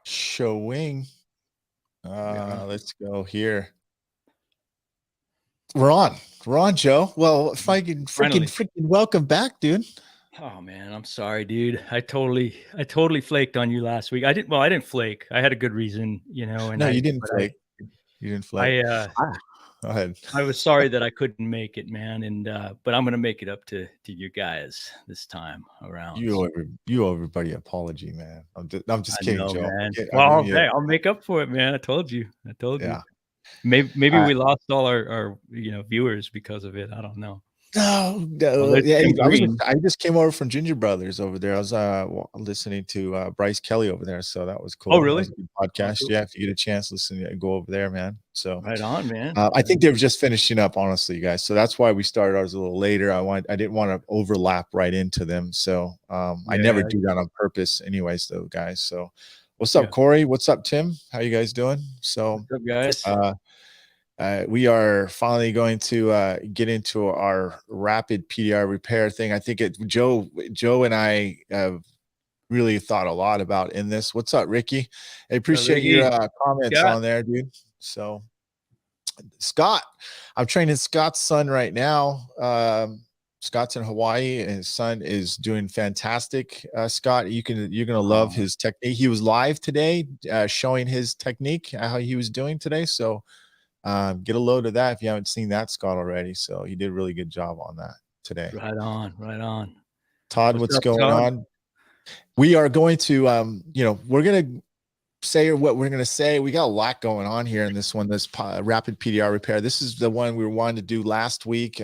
Showing. Yeah. Let's go here. We're on. We're on, Joe. Well, if I can freaking welcome back, dude. Oh man, I'm sorry, dude. I totally flaked on you last week. I didn't flake. I had a good reason, and No, you didn't flake. You didn't flake. Go ahead. I was sorry that I couldn't make it, man, and but I'm gonna make it up to you guys this time around. You owe everybody an apology, man. I'm just kidding, know, Joe. man. Well, hey, I'll make up for it, man. I told you. Yeah. Maybe we lost all our viewers because of it. I don't know. No. Yeah, I just came over from Ginger Brothers over there. I was listening to Bryce Kelly over there, so that was cool. Oh, really? That was a good podcast. Oh, cool. Yeah, if you get a chance, go over there, man. So right on, man. I think they were just finishing up, honestly, guys. So that's why we started ours a little later. I didn't want to overlap right into them, so I never do that on purpose, anyways, though, guys. So, what's up, Corey? What's up, Tim? How you guys doing? So, what's up, guys? We are finally going to get into our rapid PDR repair thing. I think Joe and I have really thought a lot about in this. What's up, Ricky? I appreciate your comments on there, dude. So, Scott, I'm training Scott's son right now. Scott's in Hawaii, and his son is doing fantastic. Scott, you're gonna love his technique. He was live today, showing his technique, how he was doing today. So. Get a load of that if you haven't seen that, Scott, already. So you did a really good job on that today. Right on. Todd, what's going on? We are going to, we're going to say what we're going to say. We got a lot going on here in this one, this rapid PDR repair. This is the one we were wanting to do last week.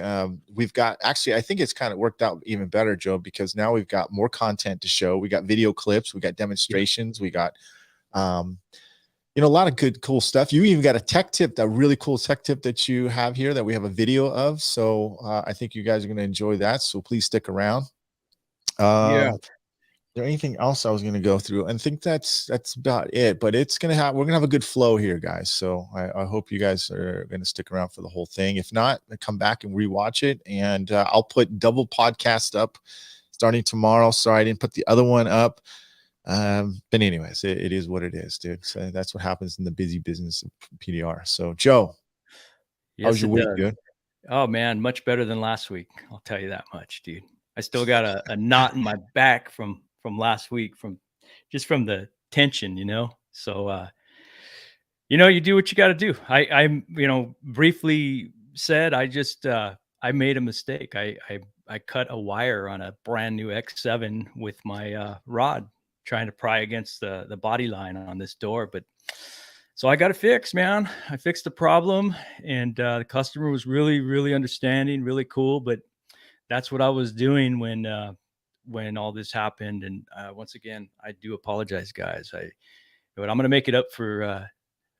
We've got, actually, I think it's kind of worked out even better, Joe, because now we've got more content to show. We got video clips, we got demonstrations, we got, a lot of cool stuff. You even got a tech tip, that really cool tech tip that you have here that we have a video of. So I think you guys are going to enjoy that. So please stick around. Is there anything else I was going to go through? And I think that's about it. But we're going to have a good flow here, guys. So I hope you guys are going to stick around for the whole thing. If not, come back and rewatch it. And I'll put double podcast up starting tomorrow. Sorry, I didn't put the other one up. But anyways, it is what it is, dude. So that's what happens in the busy business of PDR. So Joe, how's your week, dude? Oh man, much better than last week. I'll tell you that much, dude. I still got a knot in my back from last week, from the tension, So you do what you got to do. I briefly said I made a mistake. I cut a wire on a brand new X7 with my rod, trying to pry against the body line on this door. But so I got it fixed, man. I fixed the problem, and the customer was really, really understanding, really cool. But that's what I was doing when all this happened. And once again, I do apologize, guys. But I'm going to make it up for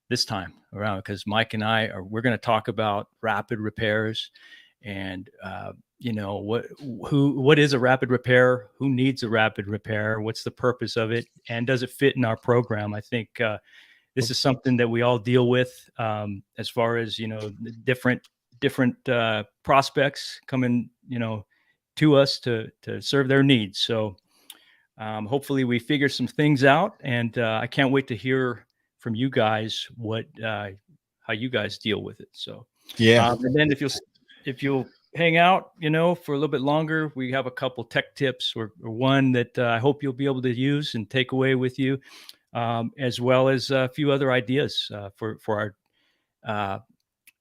this time around, because Myke and we're going to talk about rapid repairs and what is a rapid repair? Who needs a rapid repair? What's the purpose of it? And does it fit in our program? I think this is something that we all deal with, as far as, different prospects coming, to us to serve their needs. So hopefully we figure some things out, and I can't wait to hear from you guys how you guys deal with it. So and then if you'll hang out, for a little bit longer, we have a couple tech tips or one that I hope you'll be able to use and take away with you, as well as a few other ideas for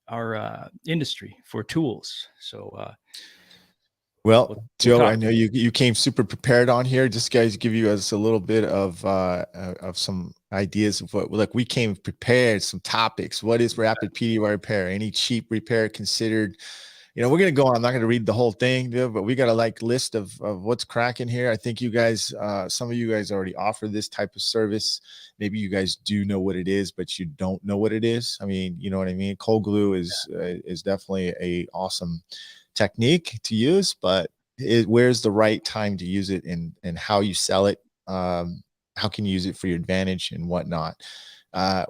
our industry, for tools. So, well, Joe, I know you came super prepared on here. Just guys, give you us a little bit of some ideas of what, like, we came prepared, some topics. What is rapid PDR repair? Any cheap repair considered? We're going to go on. I'm not going to read the whole thing, dude, but we got a list of what's cracking here. I think you guys, some of you guys already offer this type of service. Maybe you guys do know what it is, but you don't know what it is. I mean, you know what I mean? Cold glue is definitely a awesome technique to use, but where's the right time to use it, and how you sell it? How can you use it for your advantage and whatnot?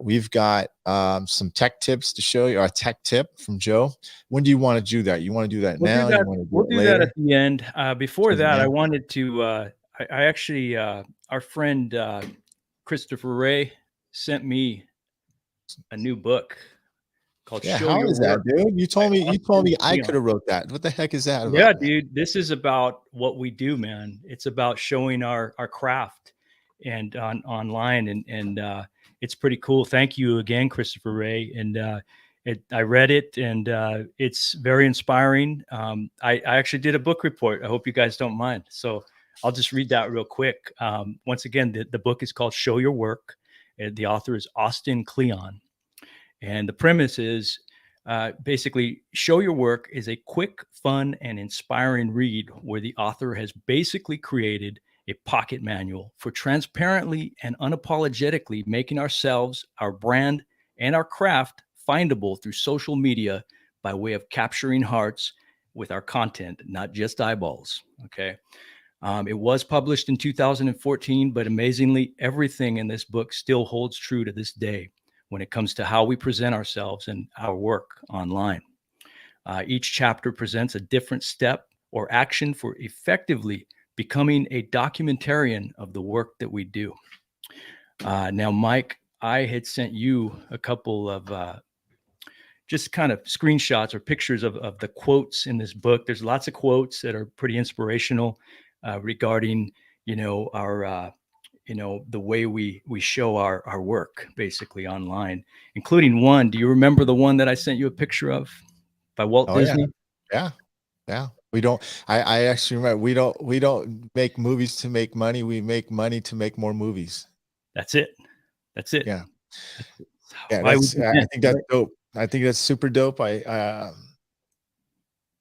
We've got some tech tips to show you, or a tech tip from Joe. When do you want to do that? You want to do that now? We'll do that at the end. Before that, I wanted to, I actually, our friend Christopher Ray sent me a new book called Yeah, Show how Your is that, Work dude? You by told me I Austin could have wrote that. What the heck is that Yeah, about, man? dude, this is about what we do, man. It's about showing our craft and online and it's pretty cool. Thank you again, Christopher Ray. And I read it and it's very inspiring. I actually did a book report. I hope you guys don't mind. So I'll just read that real quick. Once again, the book is called Show Your Work. The author is Austin Kleon. And the premise is basically Show Your Work is a quick, fun, and inspiring read where the author has basically created a pocket manual for transparently and unapologetically making ourselves, our brand, and our craft findable through social media by way of capturing hearts with our content, not just eyeballs. Okay. It was published in 2014, but amazingly, everything in this book still holds true to this day when it comes to how we present ourselves and our work online. Each chapter presents a different step or action for effectively becoming a documentarian of the work that we do. Now, Myke, I had sent you a couple of just kind of screenshots or pictures of the quotes in this book. There's lots of quotes that are pretty inspirational regarding, our the way we show our work basically online, including one. Do you remember the one that I sent you a picture of by Walt Oh yeah, Disney? yeah. We don't. I actually remember. We don't make movies to make money. We make money to make more movies. That's it. That's it. Yeah, That's it. yeah. Why we That's. do I that, think that's right? dope. I think that's super dope.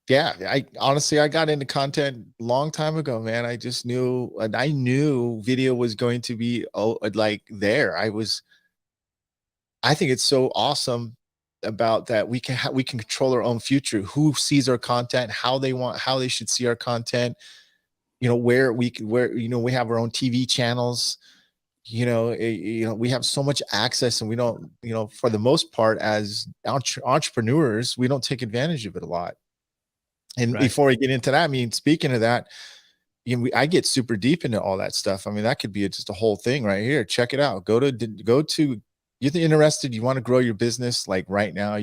Yeah. I honestly, I got into content a long time ago, man. I just knew, and I knew video was going to be like there. I think it's so awesome about that we can control our own future, who sees our content, how they should see our content, where we have our own TV channels, we have so much access, and we don't, for the most part, as entrepreneurs, we don't take advantage of it a lot. And Right. before we get into that, I mean, speaking of that, I get super deep into all that stuff. I mean, that could be just a whole thing right here. Check it out. Go to you're interested, you want to grow your business like right now.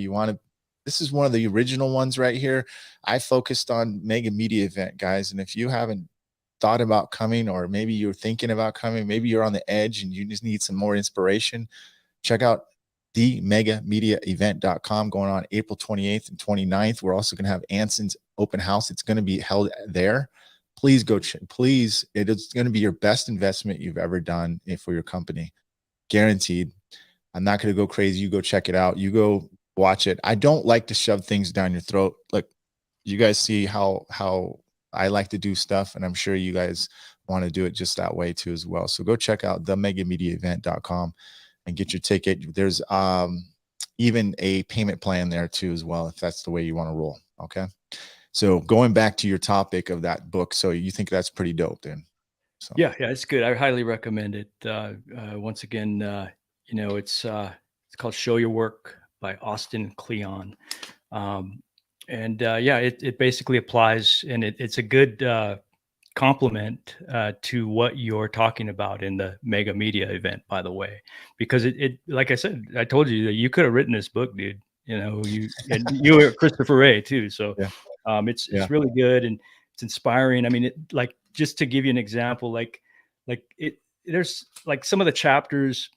This is one of the original ones right here. I focused on mega media event, guys. And if you haven't thought about coming, or maybe you're thinking about coming, maybe you're on the edge and you just need some more inspiration, check out the megamediaevent.com going on April 28th and 29th. We're also going to have Anson's open house. It's going to be held there. Please go check. Please, it is going to be your best investment you've ever done for your company. Guaranteed. I'm not going to go crazy. You go check it out. You go watch it. I don't like to shove things down your throat. Look, you guys see how I like to do stuff, and I'm sure you guys want to do it just that way too as well. So go check out themegamediaevent.com and get your ticket. There's even a payment plan there too as well, if that's the way you want to roll. Okay. So going back to your topic of that book, so you think that's pretty dope then? So Yeah, it's good. I highly recommend it. Once again, it's called Show Your Work by Austin Kleon. It basically applies, and it's a good complement to what you're talking about in the mega media event, by the way, because it like I said, I told you that you could have written this book, dude. You were Christopher Ray too. So yeah, it's really good and it's inspiring. I mean, like, just to give you an example, there's like some of the chapters,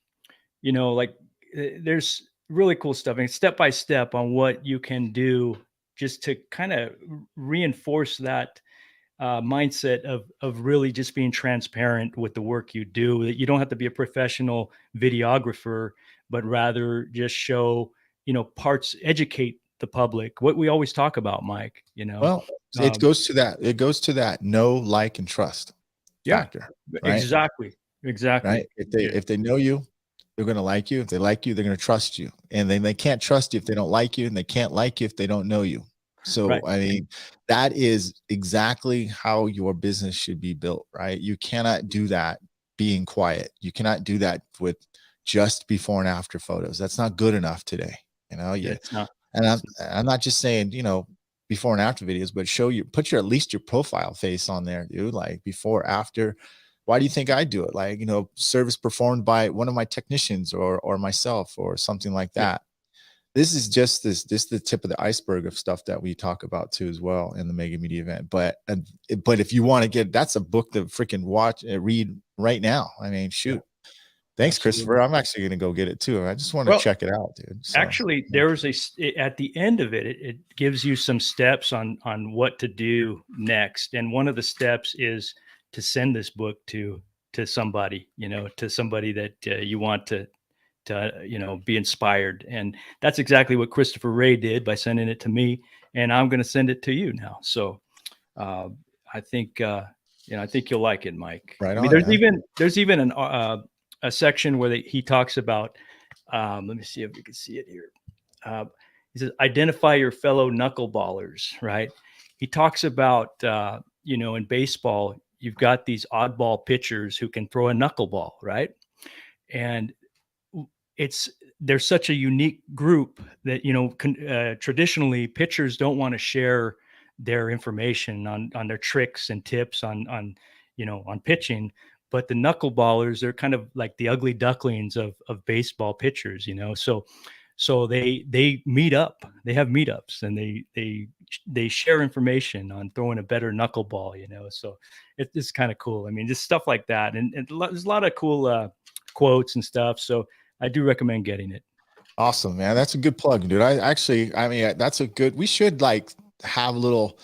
there's really cool stuff, and step by step on what you can do just to kind of reinforce that mindset of really just being transparent with the work you do. That you don't have to be a professional videographer, but rather just show, parts, educate the public. What we always talk about, Myke. well, it Um, goes to that. It goes to that know, like, and trust yeah, factor, right? exactly, Right. Yeah, If they know you, they're going to like you. If they like you, they're going to trust you. And then they can't trust you if they don't like you, and they can't like you if they don't know you. So, right. I mean, that is exactly how your business should be built, right? You cannot do that being quiet. You cannot do that with just before and after photos. That's not good enough today. Yeah, it's not. And It's I'm not just saying, before and after videos, but put at least your profile face on there, dude. Like before, after. Why do you think I do it? Like, you know, service performed by one of my technicians or myself or something like that. This is just this is the tip of the iceberg of stuff that we talk about too as well in the Mega Media event. But if you want to get, that's a book to freaking read right now. I mean, shoot. Thanks, Christopher. I'm actually going to go get it too. I just want to check it out, dude. So, actually, there's at the end of it, it gives you some steps on what to do next. And one of the steps is to send this book to somebody, you know, to somebody that you want to you know, be inspired. And that's exactly what Christopher Ray did by sending it to me. And I'm going to send it to you now. So I think, you know, I think you'll like it, Myke. Right on, I mean, there's even a section where he talks about, let me see if you can see it here. He says, identify your fellow knuckleballers, right? He talks about, you know, in baseball, you've got these oddball pitchers who can throw a knuckleball, right? And there's such a unique group that, you know, traditionally pitchers don't want to share their information on their tricks and tips on, you know, on pitching. But the knuckleballers, they're kind of like the ugly ducklings of baseball pitchers, you know. So they meet up, they have meetups, and they share information on throwing a better knuckleball, you know. So it's kind of cool. I mean, just stuff like that, and there's a lot of cool quotes and stuff. So I do recommend getting it. Awesome, man. That's a good plug, dude. I mean, that's a good, we should like have a little,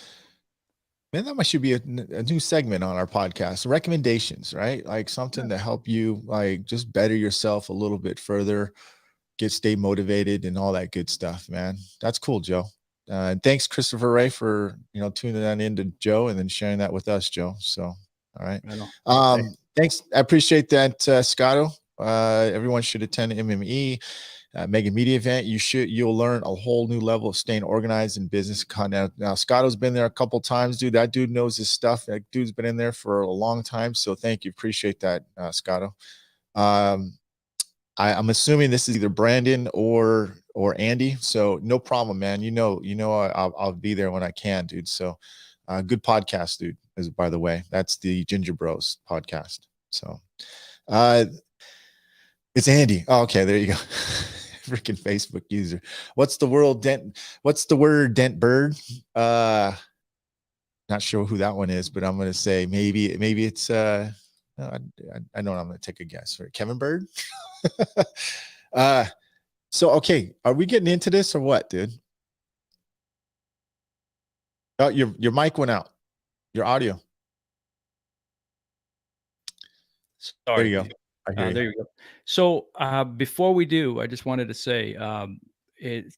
man, that should be a new segment on our podcast, recommendations, right? Like something to help you like just better yourself a little bit further, stay motivated and all that good stuff, man. That's cool, Joe. Thanks, Christopher Ray, for, you know, tuning that into Joe and then sharing that with us, Joe. So, all right. Thanks. I appreciate that, Scotto. Everyone should attend MME Mega Media event. You'll learn a whole new level of staying organized in business content. Now, Scotto's been there a couple times, dude. That dude knows his stuff. That dude's been in there for a long time. So thank you. Appreciate that, Scotto. I'm assuming this is either Brandon or Andy. So no problem, man. You know, I'll be there when I can, dude. So good podcast, dude. By the way, that's the Ginger Bros podcast. So it's Andy. Oh, okay, there you go. Freaking Facebook user. What's the word dent bird? Not sure who that one is, but I'm gonna say maybe it's I know I'm gonna take a guess. Right? Kevin Bird. So okay, are we getting into this or what, dude? Oh, your mic went out. Your audio. Sorry. There you go. There you go. So before we do, I just wanted to say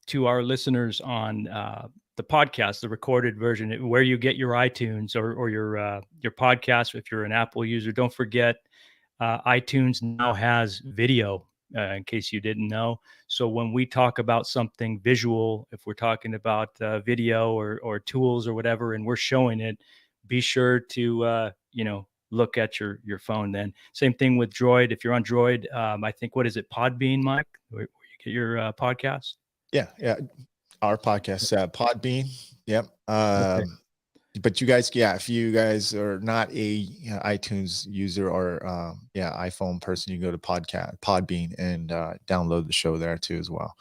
to our listeners on the podcast, the recorded version, where you get your iTunes or your podcast, if you're an Apple user, don't forget iTunes now has video, in case you didn't know. So when we talk about something visual, if we're talking about video or tools or whatever, and we're showing it, be sure to you know, look at your phone. Then same thing with Droid. If you're on Droid, I think, what is it, Podbean, Myke, where you get your podcast? Yeah, our podcast, Podbean. Yep. Okay. But you guys, if you guys are not a iTunes user or iPhone person, you can go to Podbean and download the show there too as well.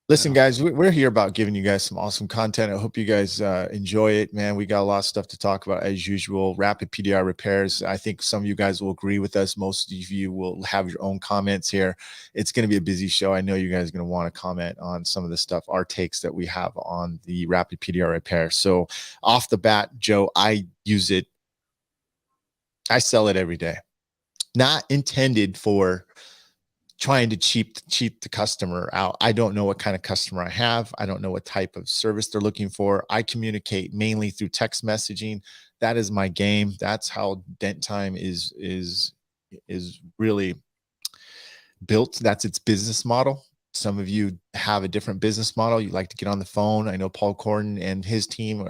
Listen, guys, we're here about giving you guys some awesome content. I hope you guys enjoy it, man. We got a lot of stuff to talk about as usual. Rapid PDR repairs. I think some of you guys will agree with us. Most of you will have your own comments here. It's going to be a busy show. I know you guys are going to want to comment on some of the stuff, our takes that we have on the Rapid PDR repair. So off the bat, Joe, I use it. I sell it every day. Not intended for trying to cheat the customer out. I don't know what kind of customer I have. I don't know what type of service they're looking for. I communicate mainly through text messaging. That is my game. That's how Dent Time is really built. That's its business model. Some of you have a different business model. You like to get on the phone. I know Paul Corden and his team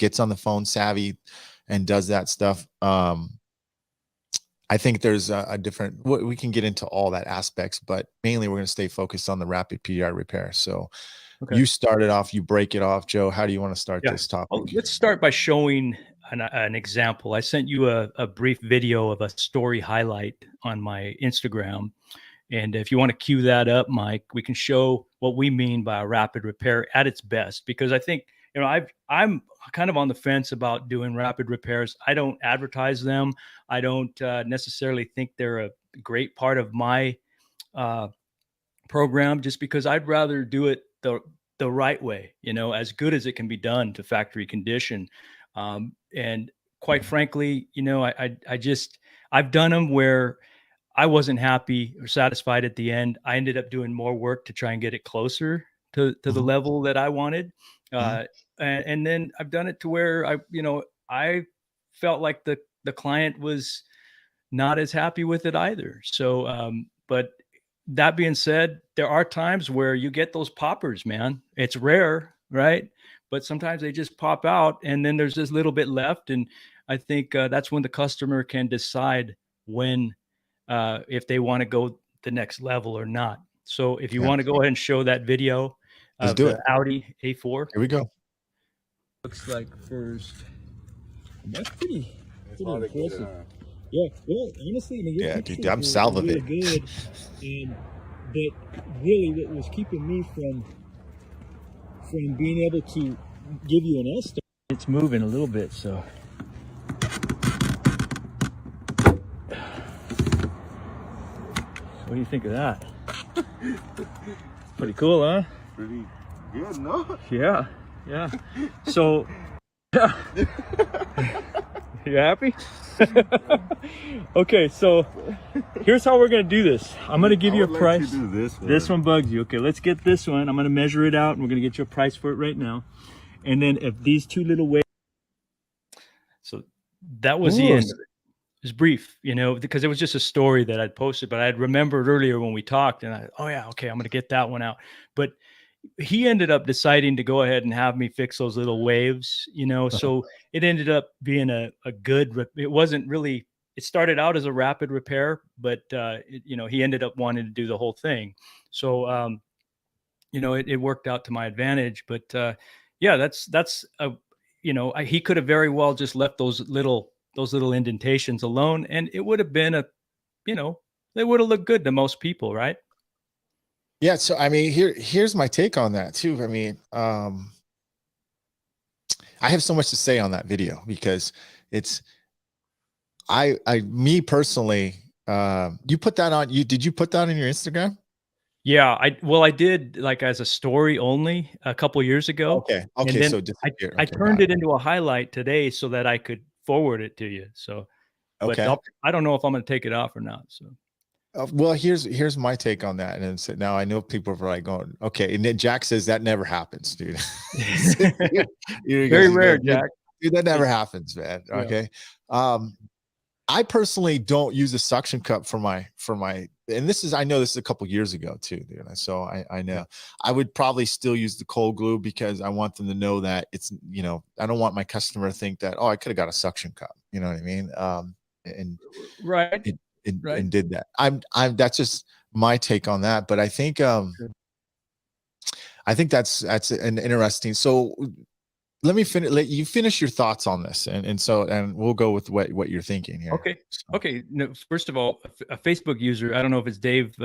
gets on the phone savvy and does that stuff. I think there's a different, we can get into all that aspects, but mainly we're going to stay focused on the Rapid PDR repair. So you started off, you break it off, Joe. How do you want to start this topic? Well, let's start by showing an example. I sent you a brief video of a story highlight on my Instagram. And if you want to cue that up, Myke, we can show what we mean by a rapid repair at its best. Because I think, I'm kind of on the fence about doing rapid repairs. I don't advertise them. I don't necessarily think they're a great part of my program, just because I'd rather do it the right way, as good as it can be done to factory condition. And quite frankly, I've done them where I wasn't happy or satisfied at the end. I ended up doing more work to try and get it closer to the level that I wanted. And then I've done it to where I felt like the client was not as happy with it either. So, but that being said, there are times where you get those poppers, man. It's rare, right? But sometimes they just pop out, and then there's this little bit left. And I think that's when the customer can decide when, if they want to go the next level or not. So if you want to go ahead and show that video of the Audi A4. Here we go. Looks like first. That's pretty impressive. Yeah, well, honestly, dude, I'm salivating. Really good. But really, what was keeping me from being able to give you an S-start, it's moving a little bit, so. What do you think of that? Pretty cool, huh? Pretty good, no? Yeah. So, yeah. You happy? Okay, so here's how we're gonna do this. I'm gonna give you a price. This one bugs you. Okay, let's get this one. I'm gonna measure it out, and we're gonna get you a price for it right now. And then if these two little waves. So that was the end. It was brief, because it was just a story that I'd posted, but I'd remembered earlier when we talked, and I'm gonna get that one out. But he ended up deciding to go ahead and have me fix those little waves, so it ended up being a good, it wasn't really, it started out as a rapid repair, but he ended up wanting to do the whole thing. So, it worked out to my advantage, but yeah, that's he could have very well just left those little indentations alone, and it would have been they would have looked good to most people, right? Yeah. So, I mean, here's my take on that too. I mean, I have so much to say on that video because it's, me personally, you put that on, did you put that on your Instagram? Yeah, I did, like, as a story only a couple years ago. Okay. And then So I turned it into a highlight today so that I could forward it to you. So, but I don't know if I'm going to take it off or not. So. Well, here's my take on that, and so now I know people are like going, okay, and then Jack says that never happens, dude. Very rare, Jack. Dude, that never happens, man. Okay. Yeah. I personally don't use a suction cup for my, and I know this is a couple years ago too, dude. So I know I would probably still use the cold glue because I want them to know that it's, I don't want my customer to think that, oh, I could have got a suction cup. You know what I mean? And right. And did that. That's just my take on that. But I think that's an interesting. So let you finish your thoughts on this, and we'll go with what you're thinking here. Okay. Okay. No, first of all, a Facebook user, I don't know if it's Dave,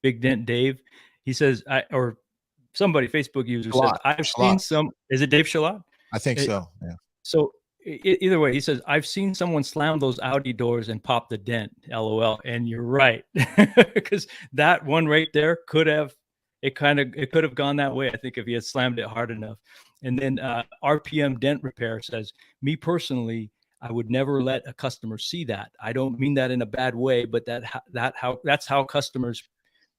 Big Dent Dave. He says, or somebody, Facebook user says, I've seen some. Is it Dave Shalot? I think so. Yeah. So either way, he says, I've seen someone slam those Audi doors and pop the dent. LOL. And you're right, because that one right there could have gone that way. I think if he had slammed it hard enough. And then RPM Dent Repair says, me personally, I would never let a customer see that. I don't mean that in a bad way, but that's how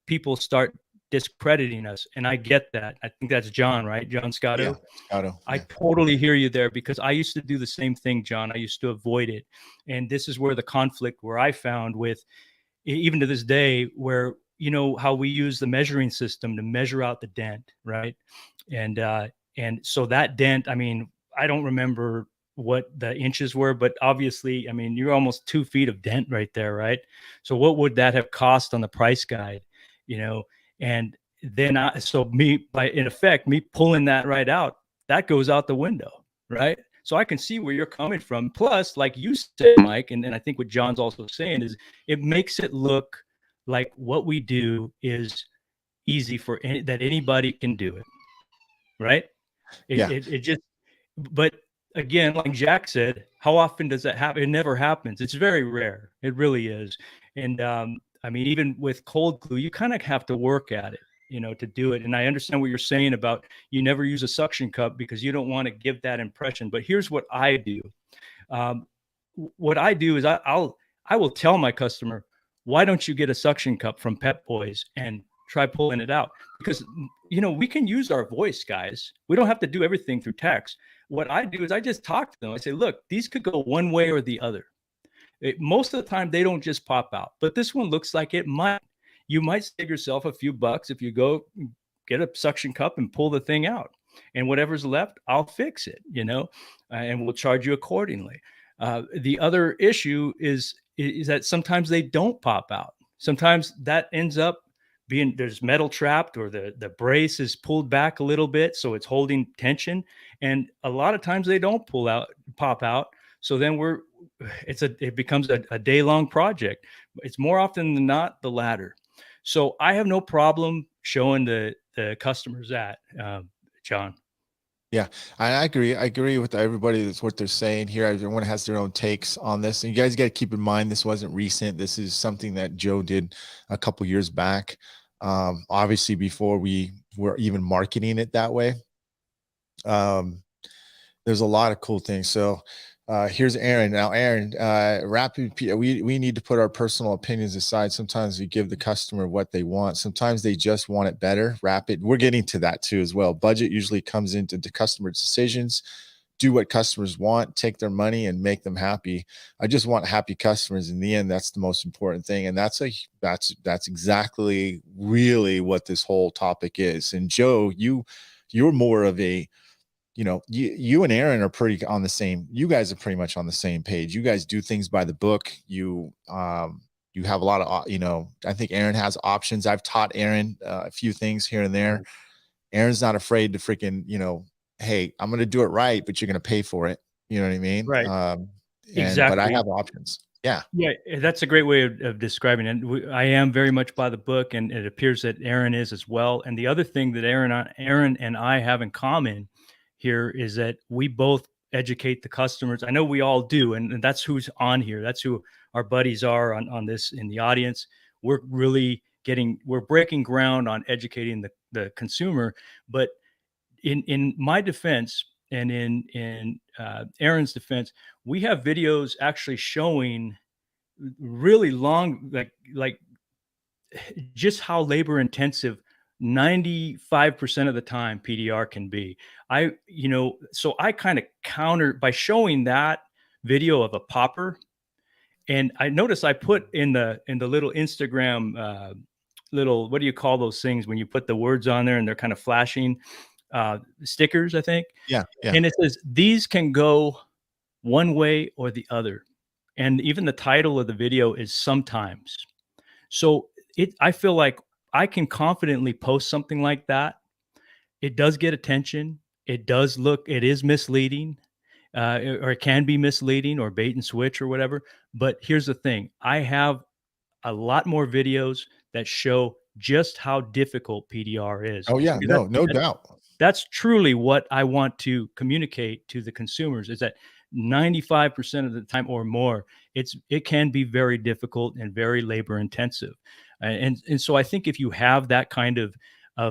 people start discrediting us. And I get that. I think that's John, right? John Scotto. Yeah, Scotto. Yeah. I totally hear you there, because I used to do the same thing, John. I used to avoid it. And this is where the conflict, where I found with, even to this day, where, how we use the measuring system to measure out the dent, right? And so that dent, I mean, I don't remember what the inches were, but obviously, I mean, you're almost 2 feet of dent right there, right? So what would that have cost on the price guide, And then in effect, me pulling that right out, that goes out the window, right? So I can see where you're coming from. Plus, like you said, Myke, and I think what John's also saying is it makes it look like what we do is easy for that anybody can do it, right? It just, but again, like Jack said, how often does that happen? It never happens. It's very rare. It really is. And I mean, even with cold glue, you kind of have to work at it, to do it. And I understand what you're saying about you never use a suction cup because you don't want to give that impression. But here's what I do. What I do is I will tell my customer, why don't you get a suction cup from Pep Boys and try pulling it out? Because we can use our voice, guys. We don't have to do everything through text. What I do is I just talk to them. I say, look, these could go one way or the other. Most of the time they don't just pop out, but this one looks like it might. You might save yourself a few bucks if you go get a suction cup and pull the thing out, and whatever's left, I'll fix it, and we'll charge you accordingly. The other issue is that sometimes they don't pop out. Sometimes that ends up being there's metal trapped, or the brace is pulled back a little bit, so it's holding tension. And a lot of times they don't pop out. So then it becomes a day-long project. It's more often than not the latter. So I have no problem showing the customers that, John. Yeah, I agree. I agree with everybody. That's what they're saying here. Everyone has their own takes on this. And you guys got to keep in mind, this wasn't recent. This is something that Joe did a couple years back. Obviously before we were even marketing it that way. There's a lot of cool things. So here's Aaron. Now, Aaron, Rapid PDR, we need to put our personal opinions aside. Sometimes we give the customer what they want. Sometimes they just want it better. Rapid, we're getting to that too as well. Budget usually comes into the customer decisions. Do what customers want, take their money and make them happy. I just want happy customers. In the end, that's the most important thing. And that's exactly really what this whole topic is. And Joe, you're more of a, you and Aaron are pretty on the same. You guys are pretty much on the same page. You guys do things by the book. You have a lot of, I think Aaron has options. I've taught Aaron a few things here and there. Aaron's not afraid to freaking, hey, I'm going to do it right, but you're going to pay for it. You know what I mean? Right. Exactly. But I have options. Yeah. Yeah. That's a great way of describing it. I am very much by the book, and it appears that Aaron is as well. And the other thing that Aaron and I have in common here is that we both educate the customers. I know we all do. And that's who's on here. That's who our buddies are on this in the audience. We're really we're breaking ground on educating the consumer. But in my defense, and in Aaron's defense, we have videos actually showing really long, like just how labor intensive 95% of the time PDR can be. So I kind of counter by showing that video of a popper. And I noticed I put in the little Instagram, what do you call those things when you put the words on there and they're kind of flashing, stickers, I think. Yeah. And it says, these can go one way or the other. And even the title of the video is sometimes. So I feel like I can confidently post something like that. It does get attention. It is misleading, or it can be misleading or bait and switch or whatever. But here's the thing. I have a lot more videos that show just how difficult PDR is. Oh yeah, no doubt. That's truly what I want to communicate to the consumers, is that 95% of the time or more, it can be very difficult and very labor intensive. And so I think if you have that kind of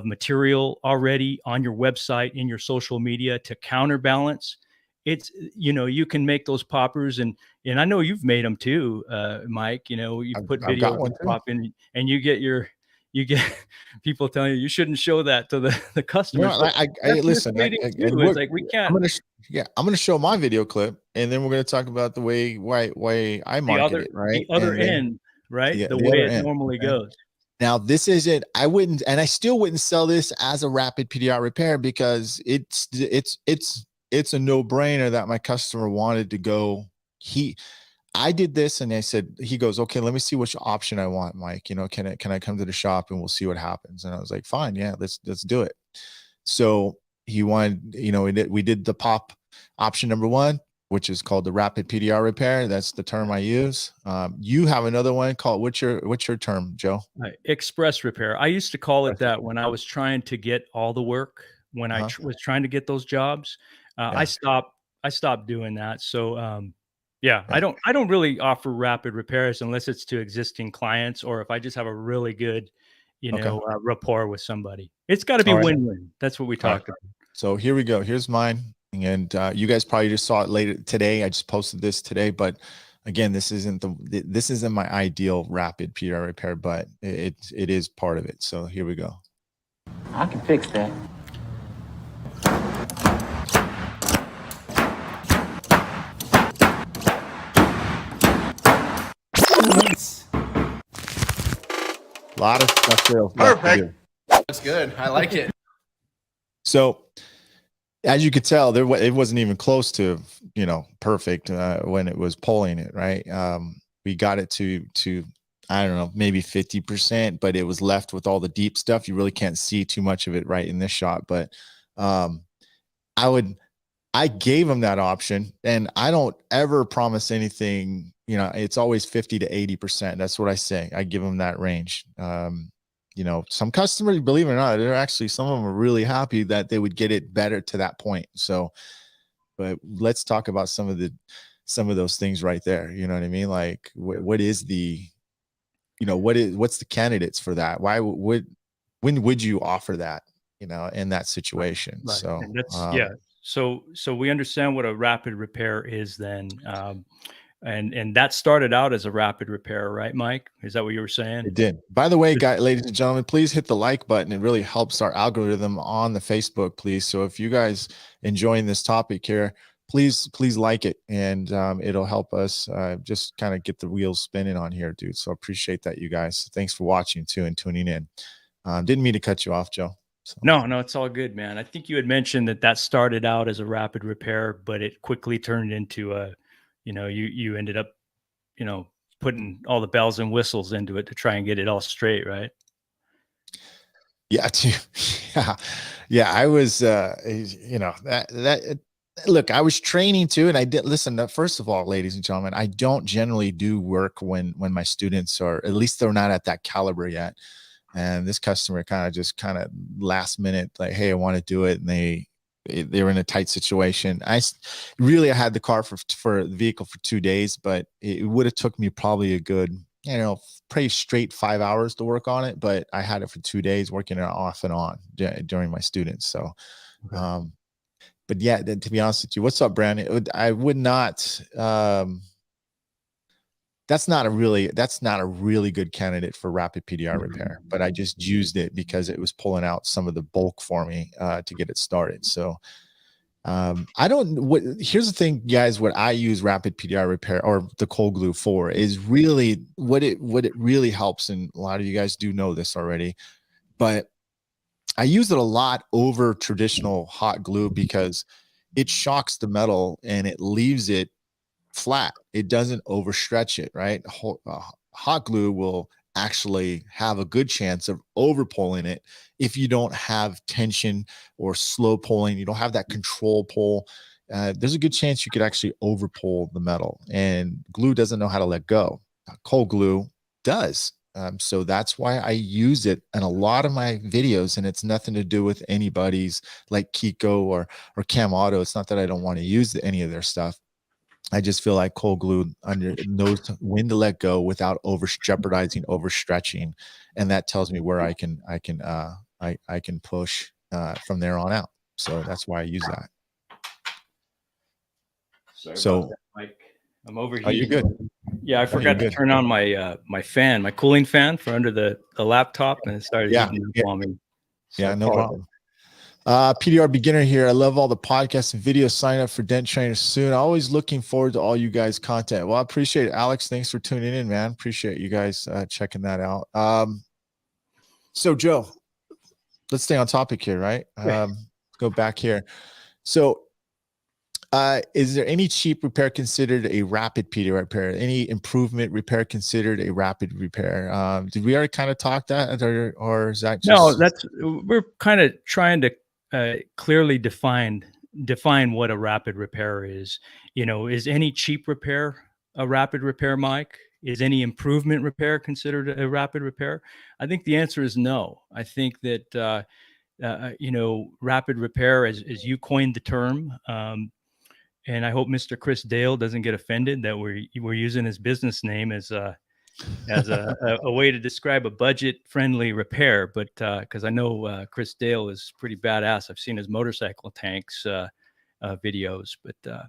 material already on your website, in your social media to counterbalance, it's, you can make those poppers. And I know you've made them too, Myke. You put video pop in, and you get people telling you shouldn't show that to the customers. No, listen. It's like we can't. I'm going to show my video clip, and then we're going to talk about the way I market it. Right, the other end. Right, the way it normally goes. Now, this isn't. I wouldn't, and I still wouldn't sell this as a Rapid PDR repair, because it's a no-brainer that my customer wanted to go. I did this, and he goes, okay, let me see which option I want, Myke. Can I come to the shop and we'll see what happens? And I was like, fine, yeah, let's do it. So he wanted, we did the pop option number one, which is called the rapid PDR repair. That's the term I use. You have another one called, what's your term, Joe? Express repair. I used to call it that when I was trying to get all the work, when I was trying to get those jobs. I stopped doing that. So, yeah, I don't really offer rapid repairs unless it's to existing clients, or if I just have a really good, rapport with somebody. It's got to be win-win. That's what we talked about. So here we go. Here's mine. And you guys probably just saw it later today. I just posted this today, but again, this isn't my ideal rapid PDR repair, but it is part of it. So here we go. I can fix that. A lot of stuff. Perfect. That's good. I like it. So, as you could tell, it wasn't even close to perfect when it was pulling it, right? We got it to I don't know, maybe 50%, but it was left with all the deep stuff. You really can't see too much of it right in this shot, but I gave them that option, and I don't ever promise anything. It's always 50 to 80%. That's what I say. I give them that range. Some customers, believe it or not, some of them are really happy that they would get it better to that point. So, but let's talk about some of those things right there. You know what I mean? Like, what's the candidates for that? When would you offer that, in that situation? Right. So and that's, So we understand what a rapid repair is then. And that started out as a rapid repair, right, Myke? Is that what you were saying? It did. By the way, ladies and gentlemen, please hit the like button. It really helps our algorithm on the Facebook, please. So if you guys enjoying this topic here, please like it, and it'll help us just kind of get the wheels spinning on here, dude. So appreciate that, you guys. Thanks for watching too and tuning in. Didn't mean to cut you off, Joe. So. No, it's all good, man. I think you had mentioned that started out as a rapid repair, but it quickly turned into a you ended up, putting all the bells and whistles into it to try and get it all straight, right? Yeah. Yeah. I was, look, I was training too. And I did listen. First of all, ladies and gentlemen, I don't generally do work when my students are, at least they're not at that caliber yet. And this customer kind of last minute, like, hey, I want to do it. And they were in a tight situation. I had the car for the vehicle for 2 days, but it would have took me probably a good, pretty straight 5 hours to work on it. But I had it for 2 days, working it off and on during my students. So, but yeah, to be honest with you, what's up, Brandon? I would not, that's not a really good candidate for rapid PDR repair, but I just used it because it was pulling out some of the bulk for me to get it started. So here's the thing, guys, what I use rapid PDR repair or the cold glue for is really what it really helps. And a lot of you guys do know this already, but I use it a lot over traditional hot glue because it shocks the metal and it leaves it flat. It doesn't overstretch it, right? Hot glue will actually have a good chance of over pulling it if you don't have tension or slow pulling. You don't have that control pull. There's a good chance you could actually over pull the metal, and glue doesn't know how to let go. Cold glue does. So that's why I use it in a lot of my videos, and it's nothing to do with anybody's like Kiko or Cam Auto. It's not that I don't want to use any of their stuff. I just feel like cold glue knows when to let go without jeopardizing, overstretching, and that tells me where I can push from there on out. So that's why I use that. Sorry about that, Myke. I'm over here. Are you good? Yeah, I forgot to turn on my my cooling fan for under the laptop, and it started heating up on me. So yeah, no problem. PDR beginner here. I love all the podcasts and videos. Sign up for Dent Trainer soon. Always looking forward to all you guys' content. Well, I appreciate it, Alex. Thanks for tuning in, man. Appreciate you guys checking that out. So Joe, let's stay on topic here, right? Go back here. So is there any cheap repair considered a rapid PDR repair? Any improvement repair considered a rapid repair? Did we already kind of talk that, or is that just... No, we're kind of trying to clearly define define what a rapid repair is. Is any cheap repair a rapid repair, Myke? Is any improvement repair considered a rapid repair? I think the answer is no. I think that rapid repair, as you coined the term, and I hope Mr. Chris Dale doesn't get offended that we're using his business name as a way to describe a budget-friendly repair. But because I know Chris Dale is pretty badass. I've seen his motorcycle tanks videos. But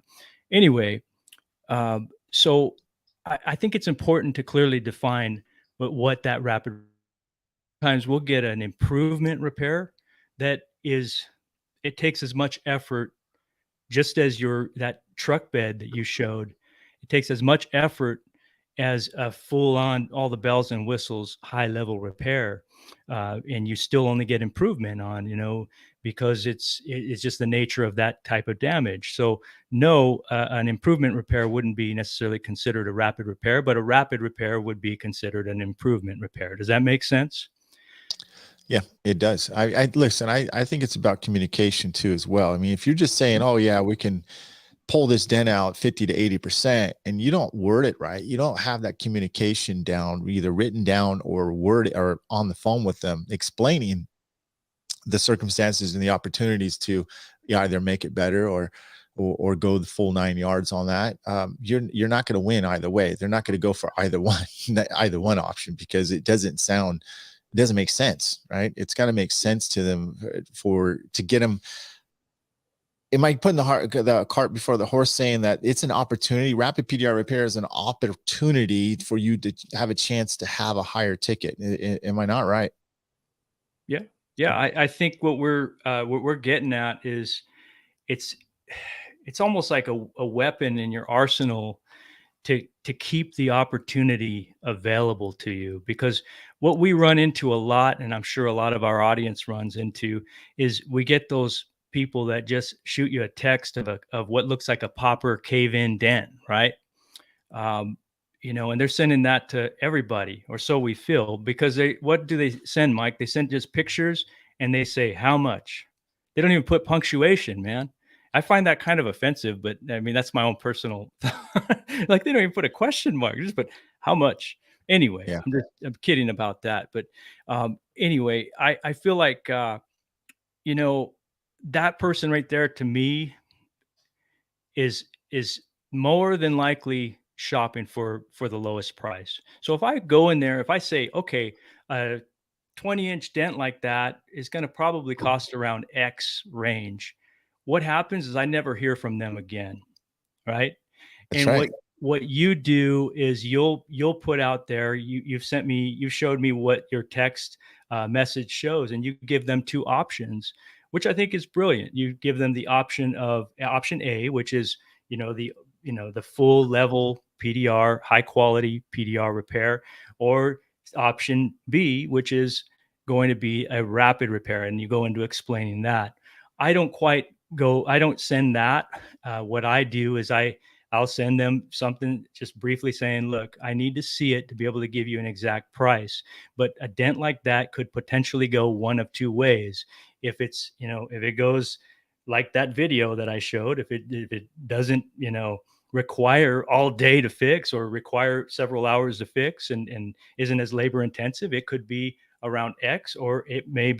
anyway, so I think it's important to clearly define what that rapid. Times we'll get an improvement repair that is, it takes as much effort, just as that truck bed that you showed. It takes as much effort as a full-on, all the bells and whistles, high-level repair, and you still only get improvement on, because it's just the nature of that type of damage. So no, an improvement repair wouldn't be necessarily considered a rapid repair, but a rapid repair would be considered an improvement repair. Does that make sense? Yeah, it does. I listen, I think it's about communication too, as well. I mean, if you're just saying, oh yeah, we can pull this dent out 50 to 80%, and you don't word it right, you don't have that communication down, either written down or word or on the phone with them, explaining the circumstances and the opportunities to either make it better or go the full 9 yards on that, you're not going to win either way. They're not going to go for either one option, because it doesn't make sense, right? It's got to make sense to them to get them. It might put the cart before the horse, saying that it's an opportunity. Rapid PDR repair is an opportunity for you to have a chance to have a higher ticket. Am I not right? Yeah. I think what we're getting at is it's almost like a weapon in your arsenal to keep the opportunity available to you. Because what we run into a lot, and I'm sure a lot of our audience runs into, is we get those people that just shoot you a text of what looks like a popper cave-in dent, right? And they're sending that to everybody, or so we feel, because what do they send, Myke? They send just pictures, and they say, how much? They don't even put punctuation, man. I find that kind of offensive, but I mean, that's my own personal, like, they don't even put a question mark, just put how much. Anyway, yeah. I'm kidding about that. But anyway, I feel like, that person right there, to me, is more than likely shopping for the lowest price. So if I go in there, if I say, okay, a 20-inch dent like that is going to probably cost around X range, what happens is I never hear from them again, right? That's and right. What you do is you'll put out there, you showed me what your text message shows, and you give them two options, which I think is brilliant. You give them the option A, which is the full level PDR, high quality PDR repair, or option B, which is going to be a rapid repair, and you go into explaining that. I don't send that. What I do is I'll send them something just briefly saying, look, I need to see it to be able to give you an exact price. But a dent like that could potentially go one of two ways. If it goes like that video that I showed, if it doesn't, require all day to fix, or require several hours to fix, and isn't as labor intensive, it could be around X, or it may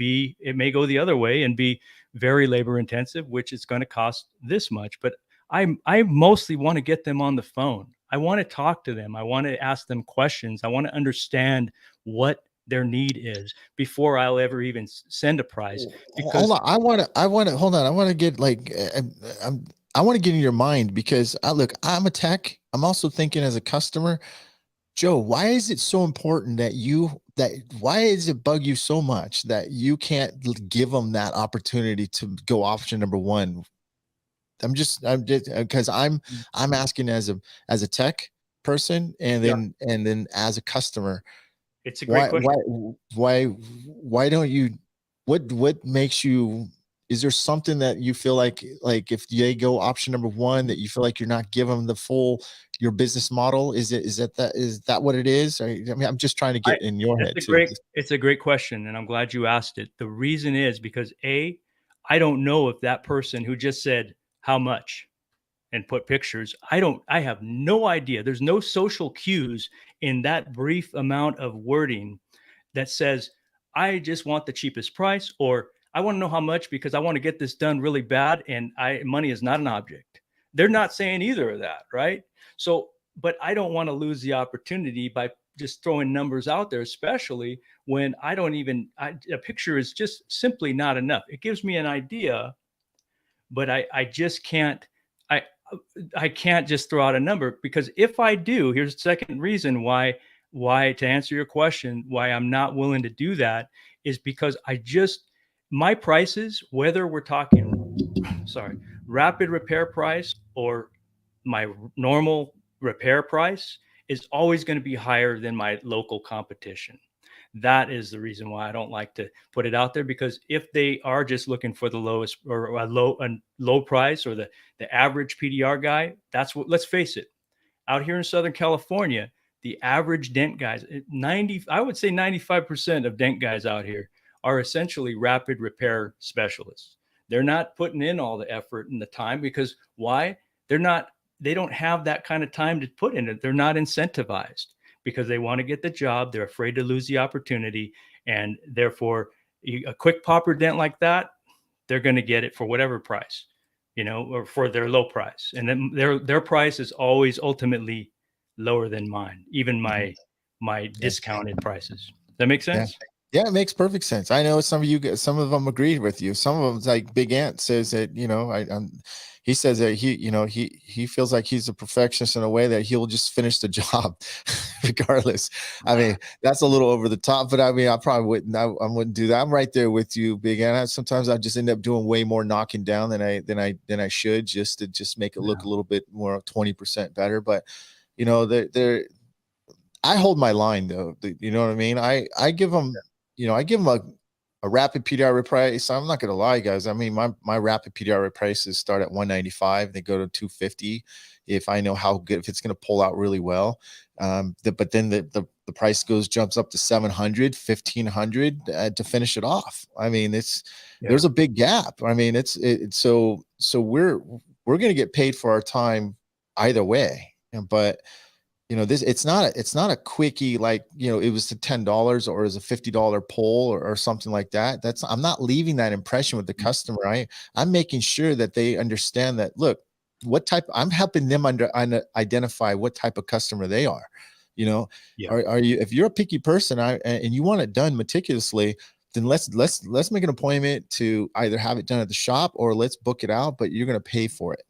go the other way and be very labor intensive, which is going to cost this much. But I mostly want to get them on the phone. I want to talk to them. I want to ask them questions. I want to understand what their need is before I'll ever even send a price. Because hold on, I want to get I want to get in your mind, because I'm a tech. I'm also thinking as a customer. Joe, why is it so important why does it bug you so much that you can't give them that opportunity to go option number one? I'm just because I'm asking as a tech person, and then as a customer. It's a great question. Why don't you, what makes you, is there something that you feel like if they go option number one, that you feel like you're not giving them the full, your business model? Is that what it is? I mean, I'm just trying to get in your head too. It's a great question, and I'm glad you asked it. The reason is because I don't know if that person who just said how much and put pictures, I have no idea. There's no social cues in that brief amount of wording that says, I just want the cheapest price, or I want to know how much because I want to get this done really bad and money is not an object. They're not saying either of that, right? So, but I don't want to lose the opportunity by just throwing numbers out there, especially when I don't even, a picture is just simply not enough. It gives me an idea, but I just can't, I, I can't just throw out a number, because if I do, here's the second reason why to answer your question, why I'm not willing to do that is because my prices, whether we're talking, sorry, rapid repair price or my normal repair price, is always going to be higher than my local competition. That is the reason why I don't like to put it out there, because if they are just looking for the lowest or a low price, or the average PDR guy, that's what, let's face it, out here in Southern California, the average dent guys, I would say 95% of dent guys out here are essentially rapid repair specialists. They're not putting in all the effort and the time, because why? They don't have that kind of time to put in it. They're not incentivized because they want to get the job. They're afraid to lose the opportunity. And therefore, a quick popper dent like that, they're going to get it for whatever price, or for their low price. And then their price is always ultimately lower than mine, even my discounted prices. Does that make sense? Yeah, it makes perfect sense. I know some of them agreed with you. Some of them, like Big Ant says that, he says that he feels like he's a perfectionist in a way that he'll just finish the job regardless. I mean, that's a little over the top, but I mean, I probably wouldn't, I wouldn't do that. I'm right there with you, Big Ant. Sometimes I just end up doing way more knocking down than I should, just to make it look a little bit more 20% better. But I hold my line though. You know what I mean? I give them, I give them a rapid PDR price. I'm not gonna lie, guys. I mean, my rapid PDR prices start at 195. They go to 250 if I know how good, if it's gonna pull out really well. But then the price jumps up to 700, 1500 to finish it off. I mean, there's a big gap. I mean, so we're gonna get paid for our time either way. But it's not a quickie, like, it was the $10 or is a $50 poll or something like that. I'm not leaving that impression with the customer. I'm making sure that they understand that, look, I'm helping them identify what type of customer they are. Are you, if you're a picky person and you want it done meticulously, then let's make an appointment to either have it done at the shop or let's book it out, but you're going to pay for it,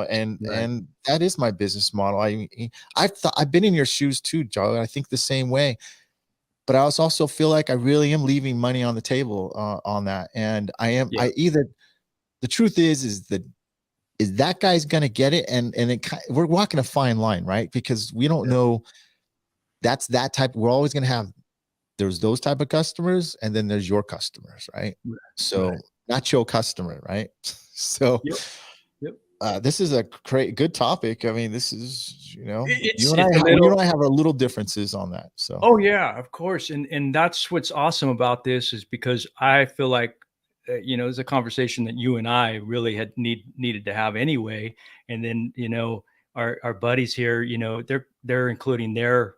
and that is my business model. I've been in your shoes too, Joe. I think the same way, but I also feel like I really am leaving money on the table on that. And the truth is that guy's going to get it. And we're walking a fine line, right? Because we don't know that's that type. We're always going to have, there's those type of customers, and then there's your customers, right? So not your customer, right? So this is a good topic. I mean, this is, you and I have our little differences on that. So yeah, of course. And that's what's awesome about this, is because I feel like it's a conversation that you and I really had needed to have anyway. And then our buddies here, they're including their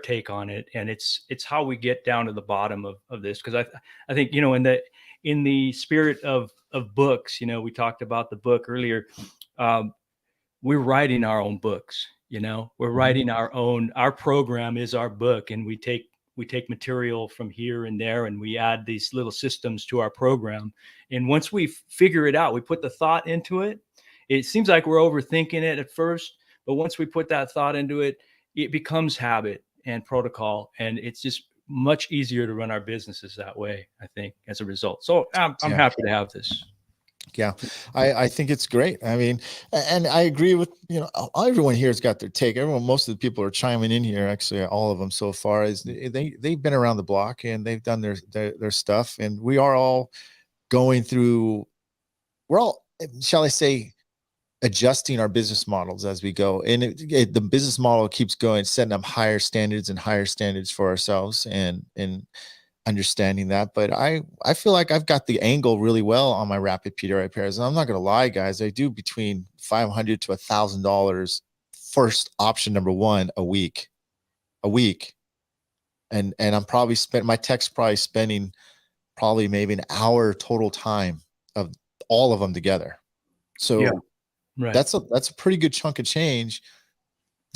take on it, and it's how we get down to the bottom of this. Because I think in the spirit of books, we talked about the book earlier. We're writing our own books. We're writing our program is our book, and we take material from here and there, and we add these little systems to our program. And once we figure it out, we put the thought into it. It seems like we're overthinking it at first, but once we put that thought into it, it becomes habit and protocol, and it's just much easier to run our businesses that way, I think, as a result. So I'm happy to have this. Yeah, I think it's great. I mean, and I agree with, everyone here has got their take. Most of the people are chiming in here, actually, all of them so far, is they've been around the block and they've done their stuff. And we are all going through, we're all, shall I say, adjusting our business models as we go. And the business model keeps going, setting up higher standards and higher standards for ourselves. And understanding that, but I feel like I've got the angle really well on my Rapid PDR repairs. And I'm not going to lie, guys, I do between $500 to $1,000 first option number one a week. And I'm probably my tech's probably spending probably maybe an hour total time of all of them together. So right. that's a pretty good chunk of change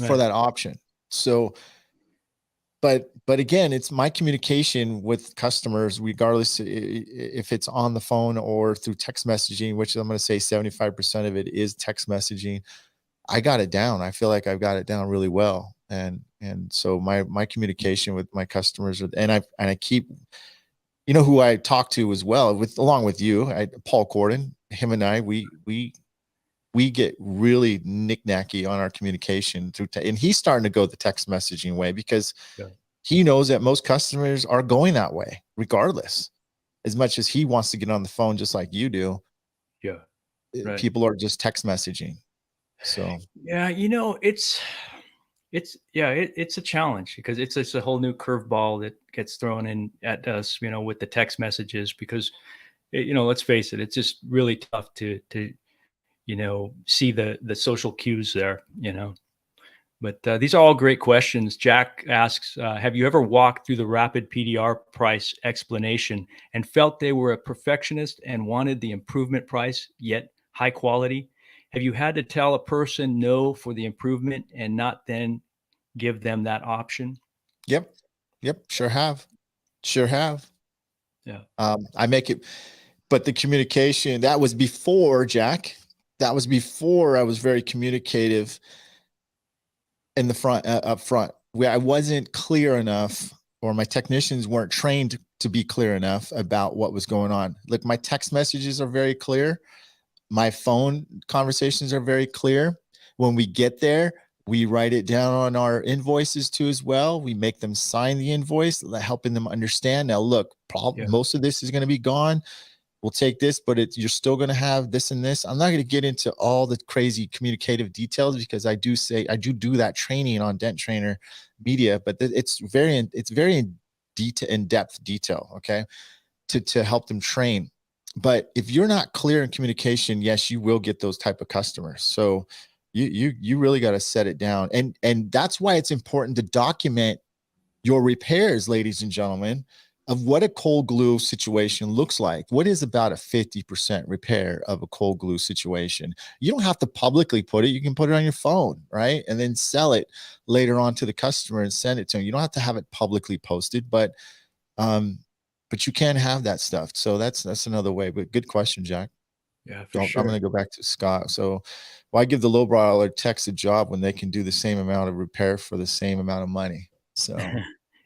for that option. So but again, it's my communication with customers, regardless if it's on the phone or through text messaging, which I'm going to say 75% of it is text messaging. I got it down. I feel like I've got it down really well. And so my communication with my customers, and I keep, you know, who I talk to as well along with you, Paul Corden, him and I, we get really knick-knacky on our communication through, and he's starting to go the text messaging way because he knows that most customers are going that way, regardless. As much as he wants to get on the phone, just like you do. People are just text messaging. So yeah, you know, it's a challenge because it's a whole new curveball that gets thrown in at us, you know, with the text messages, because you know, let's face it, it's just really tough to you know, see the social cues there, you know. But these are all great questions. Jack asks, have you ever walked through the Rapid PDR price explanation and felt they were a perfectionist and wanted the improvement price, yet high quality? Have you had to tell a person no for the improvement and not then give them that option? Yep. Sure have. Yeah. I make it, but the communication, that was before, Jack. That was before I was very communicative in the front, up front, where I wasn't clear enough, or my technicians weren't trained to be clear enough about what was going on. Look, my text messages are very clear. My phone conversations are very clear. When we get there, we write it down on our invoices too as well. We make them sign the invoice, helping them understand. Now, look, most of this is going to be gone. We'll take this, but you're still going to have this and this. I'm not going to get into all the crazy communicative details because I do do that training on Dent Trainer Media, but it's very in depth detail. Okay. To help them train. But if you're not clear in communication, yes, you will get those type of customers. So you really got to set it down. And that's why it's important to document your repairs, ladies and gentlemen, of what a cold glue situation looks like. What is about a 50% repair of a cold glue situation? You don't have to publicly put it. You can put it on your phone, right? And then sell it later on to the customer and send it to them. You don't have to have it publicly posted, but you can have that stuff. So that's another way. But good question, Jack. Yeah, for sure. I'm going to go back to Scott. So why give the lowbrower techs a job when they can do the same amount of repair for the same amount of money? So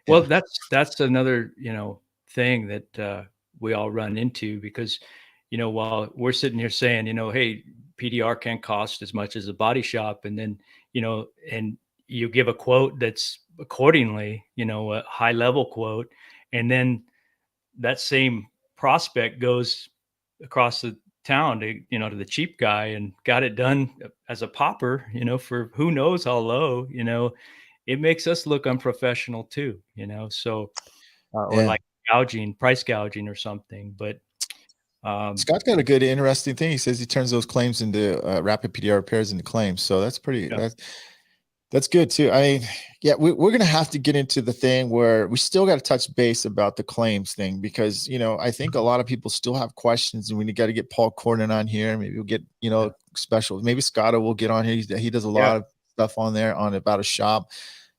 well, that's another, you know, thing that we all run into, because, you know, while we're sitting here saying, you know, hey, PDR can't cost as much as a body shop, and then, you know, and you give a quote that's accordingly, you know, a high level quote, and then that same prospect goes across the town to, you know, to the cheap guy and got it done as a popper, you know, for who knows how low, you know, it makes us look unprofessional too, you know. So or like price gouging or something. But Scott's got a good, interesting thing. He says he turns those claims into Rapid PDR repairs into claims. So that's pretty, that's good too. I mean, yeah, we're going to have to get into the thing where we still got to touch base about the claims thing, because, you know, I think a lot of people still have questions, and we got to get Paul Corden on here. Maybe we'll get, you know, special, maybe Scotto will get on here. He does a lot of stuff on there on about a shop.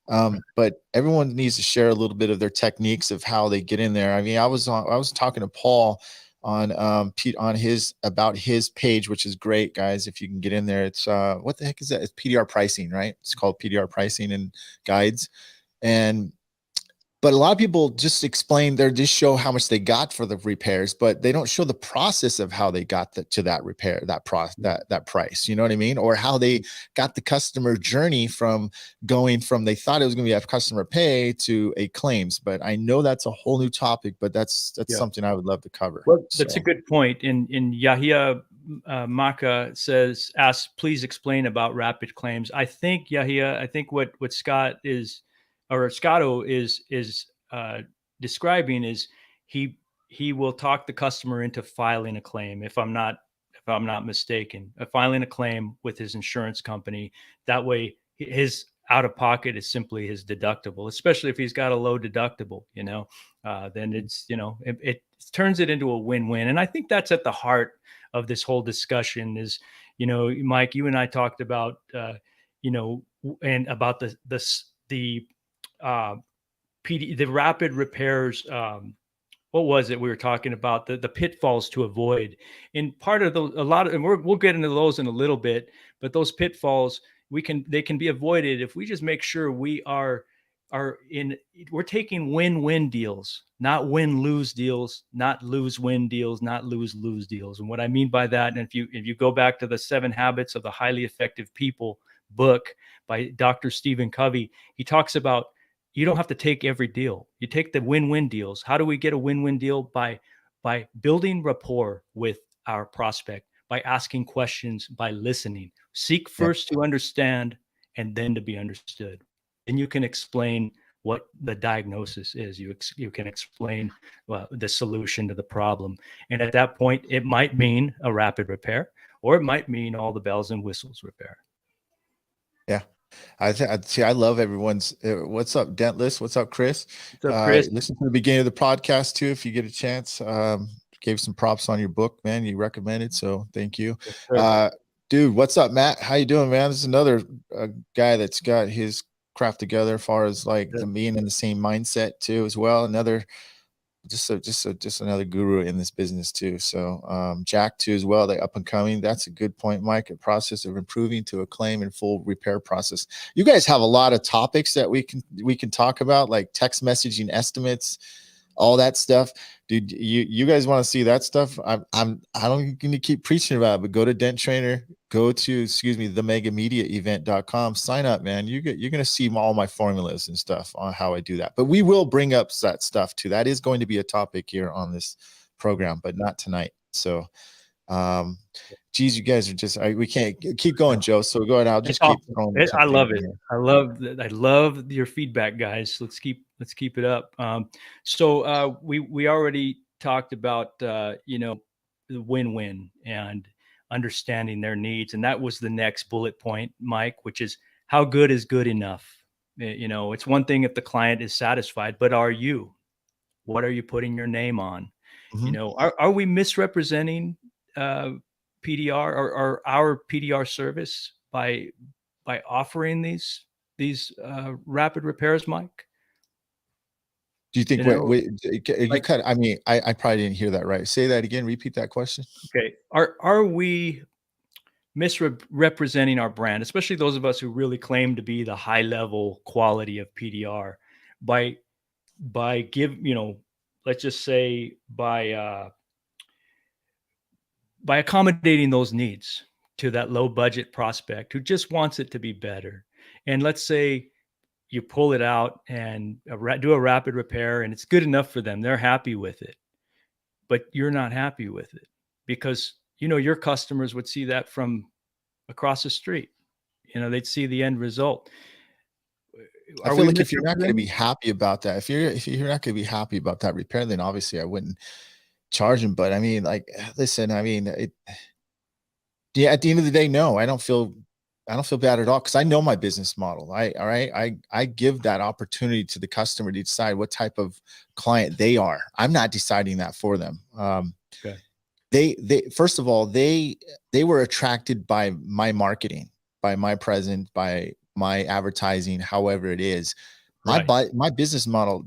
But everyone needs to share a little bit of their techniques of how they get in there. I mean, I was talking to Paul on Pete on about his page, which is great, guys. If you can get in there, it's what the heck is that? It's PDR pricing, right? It's called PDR pricing and guides. But a lot of people just just show how much they got for the repairs, but they don't show the process of how they got to that repair, that price. You know what I mean? Or how they got the customer journey from going from they thought it was going to be a customer pay to a claims. But I know that's a whole new topic, but that's something I would love to cover. Well, that's a good point. In Yahia Maka asks, please explain about rapid claims. I think Yahia, what Scott is, or Scotto is describing is he will talk the customer into filing a claim, if I'm not mistaken, filing a claim with his insurance company. That way his out of pocket is simply his deductible, especially if he's got a low deductible, then it's, it turns it into a win-win. And I think that's at the heart of this whole discussion is, Myke, you and I talked about, and about the rapid repairs. What was it we were talking about? The pitfalls to avoid. And part of those, a lot of, and we'll get into those in a little bit, but those pitfalls, they can be avoided if we just make sure we're taking win-win deals, not win-lose deals, not lose-win deals, not lose-lose deals. And what I mean by that, and if you go back to the 7 Habits of the Highly Effective People book by Dr. Stephen Covey, he talks about, you don't have to take every deal. You take the win-win deals. How do we get a win-win deal? By building rapport with our prospect, by asking questions, by listening. Seek first to understand and then to be understood. Then you can explain what the diagnosis is. You can explain the solution to the problem. And at that point, it might mean a rapid repair, or it might mean all the bells and whistles repair. Yeah. I love everyone's. What's up, Dentless? What's up, Chris? What's up, Chris? Listen to the beginning of the podcast too, if you get a chance. Gave some props on your book, man. You recommended, so thank you. Yes, dude, what's up, Matt? How you doing, man? This is another guy that's got his craft together as far as like being in the same mindset too, as well. Another just another guru in this business too. So Jack too as well, they up and coming. That's a good point, Myke. A process of improving to a claim and full repair process. You guys have a lot of topics that we can talk about, like text messaging estimates, all that stuff. Dude, you guys want to see that stuff? I don't going to keep preaching about it, but go to Dent Trainer, go to themegamediaevent.com, sign up, man. You're going to see all my formulas and stuff on how I do that. But we will bring up that stuff too. That is going to be a topic here on this program, but not tonight. So geez, you guys are just we can't keep going, Joe. So go ahead. I'll just keep going. I love it. I love your feedback, guys. Let's keep it up. So we already talked about the win-win and understanding their needs, and that was the next bullet point, Myke, which is how good is good enough. It's one thing if the client is satisfied, but are you? What are you putting your name on? Mm-hmm. Are we misrepresenting PDR or our PDR service by offering these rapid repairs, Myke? Do you think I mean, I probably didn't hear that right. Say that again. Repeat that question. Okay. Are we misrepresenting our brand, especially those of us who really claim to be the high level quality of PDR by let's just say by accommodating those needs to that low budget prospect who just wants it to be better. And let's say you pull it out and do a rapid repair and it's good enough for them. They're happy with it, but you're not happy with it because, your customers would see that from across the street. They'd see the end result. I feel like if you're not going to be happy about that, if you're not going to be happy about that repair, then obviously I wouldn't charge them. But I mean, like, listen, I mean, at the end of the day, no, I don't feel bad at all because I know my business model. I give that opportunity to the customer to decide what type of client they are. I'm not deciding that for them. Okay. They first of all, they were attracted by my marketing, by my presence, by my advertising, however it is. My business model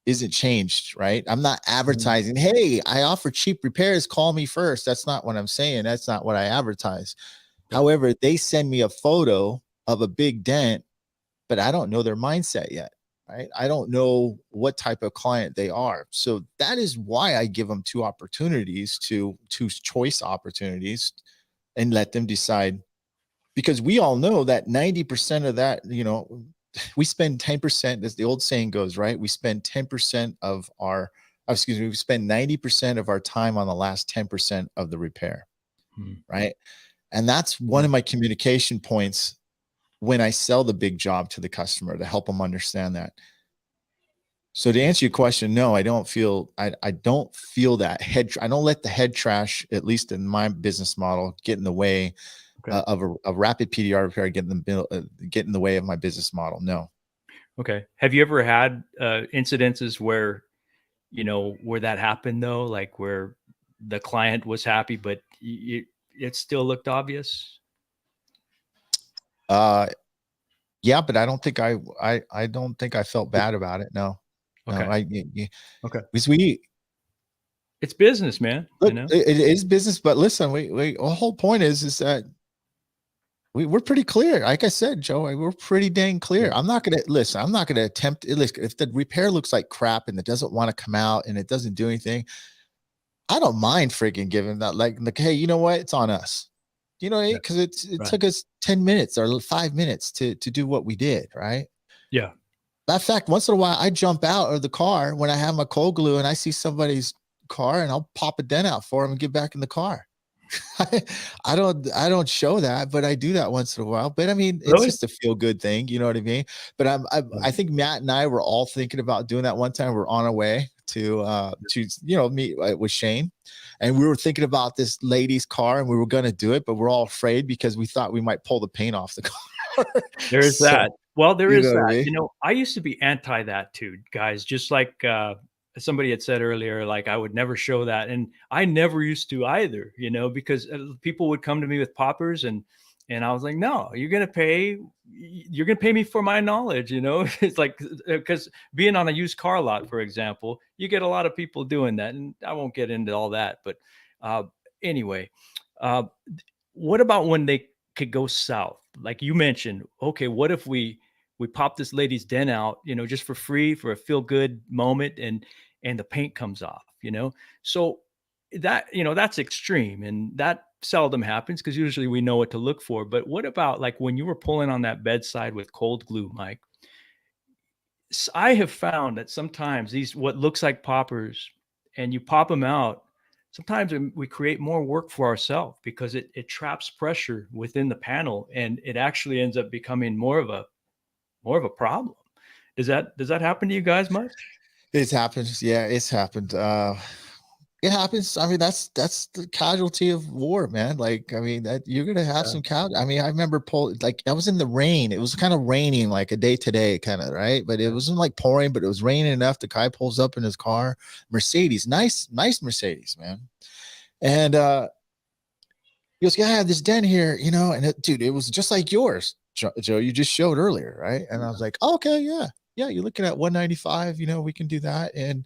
isn't changed, right? I'm not advertising, hey, I offer cheap repairs, call me first. That's not what I'm saying. That's not what I advertise. However, they send me a photo of a big dent, but I don't know their mindset yet, right? I don't know what type of client they are. So that is why I give them two choice opportunities and let them decide, because we all know that 90% of that, we spend 10%, as the old saying goes, right? We spend 10% of we spend 90% of our time on the last 10% of the repair, right? And that's one of my communication points when I sell the big job to the customer, to help them understand that So to answer your question, no, I don't feel that head. I don't let the head trash, at least in my business model, get in the way of a rapid PDR repair, get in the way of my business model. No. Okay. Have you ever had incidences where, where that happened though, like where the client was happy, but it still looked obvious? Yeah, but I don't think I don't think I felt bad about it. No. Okay. No, Okay. because It's business, man. look, it is business, but listen, the whole point is that we're pretty clear. Like I said, Joe, we're pretty dang clear. Yeah. I'm not going to attempt it. Listen, if the repair looks like crap and it doesn't want to come out and it doesn't do anything, I don't mind freaking giving that. Like, hey, you know what? It's on us. Because it took us 10 minutes or 5 minutes to do what we did, right? Yeah. That fact, once in a while, I jump out of the car when I have my cold glue and I see somebody's car and I'll pop a dent out for them and get back in the car. I don't show that, but I do that once in a while. But I mean, it's just a feel good thing. You know what I mean? But I think Matt and I were all thinking about doing that one time. We're on our way to meet with Shane, and we were thinking about this lady's car and we were going to do it, but we're all afraid because we thought we might pull the paint off the car. There's that. Well, there is that. I mean? I used to be anti that too, guys. Just like somebody had said earlier, like I would never show that, and I never used to either. Because people would come to me with poppers, and I was like, no, you're gonna pay me for my knowledge. It's like, because being on a used car lot, for example, you get a lot of people doing that, and I won't get into all that. But anyway, what about when they could go south? Like you mentioned, okay, what if we pop this lady's dent out, just for free, for a feel good moment, and the paint comes off, so that, that's extreme, and that seldom happens because usually we know what to look for. But what about like when you were pulling on that bedside with cold glue, Myke? I have found that sometimes these, what looks like poppers, and you pop them out, sometimes we create more work for ourselves because it traps pressure within the panel, and it actually ends up becoming more of a problem. Does that happen to you guys much? It happens. Yeah, it's happened. It happens. I mean, that's the casualty of war, man. Like, I mean, that you're gonna have some I mean, I remember I was in the rain. It was kind of raining, like a day to day, kind of, right? But it wasn't like pouring, but it was raining enough. The guy pulls up in his car, Mercedes, nice Mercedes, man. And he goes, yeah, I have this dent here, and dude, it was just like yours, Joe, you just showed earlier, right? And I was like, oh, okay, yeah, you're looking at 195, we can do that. And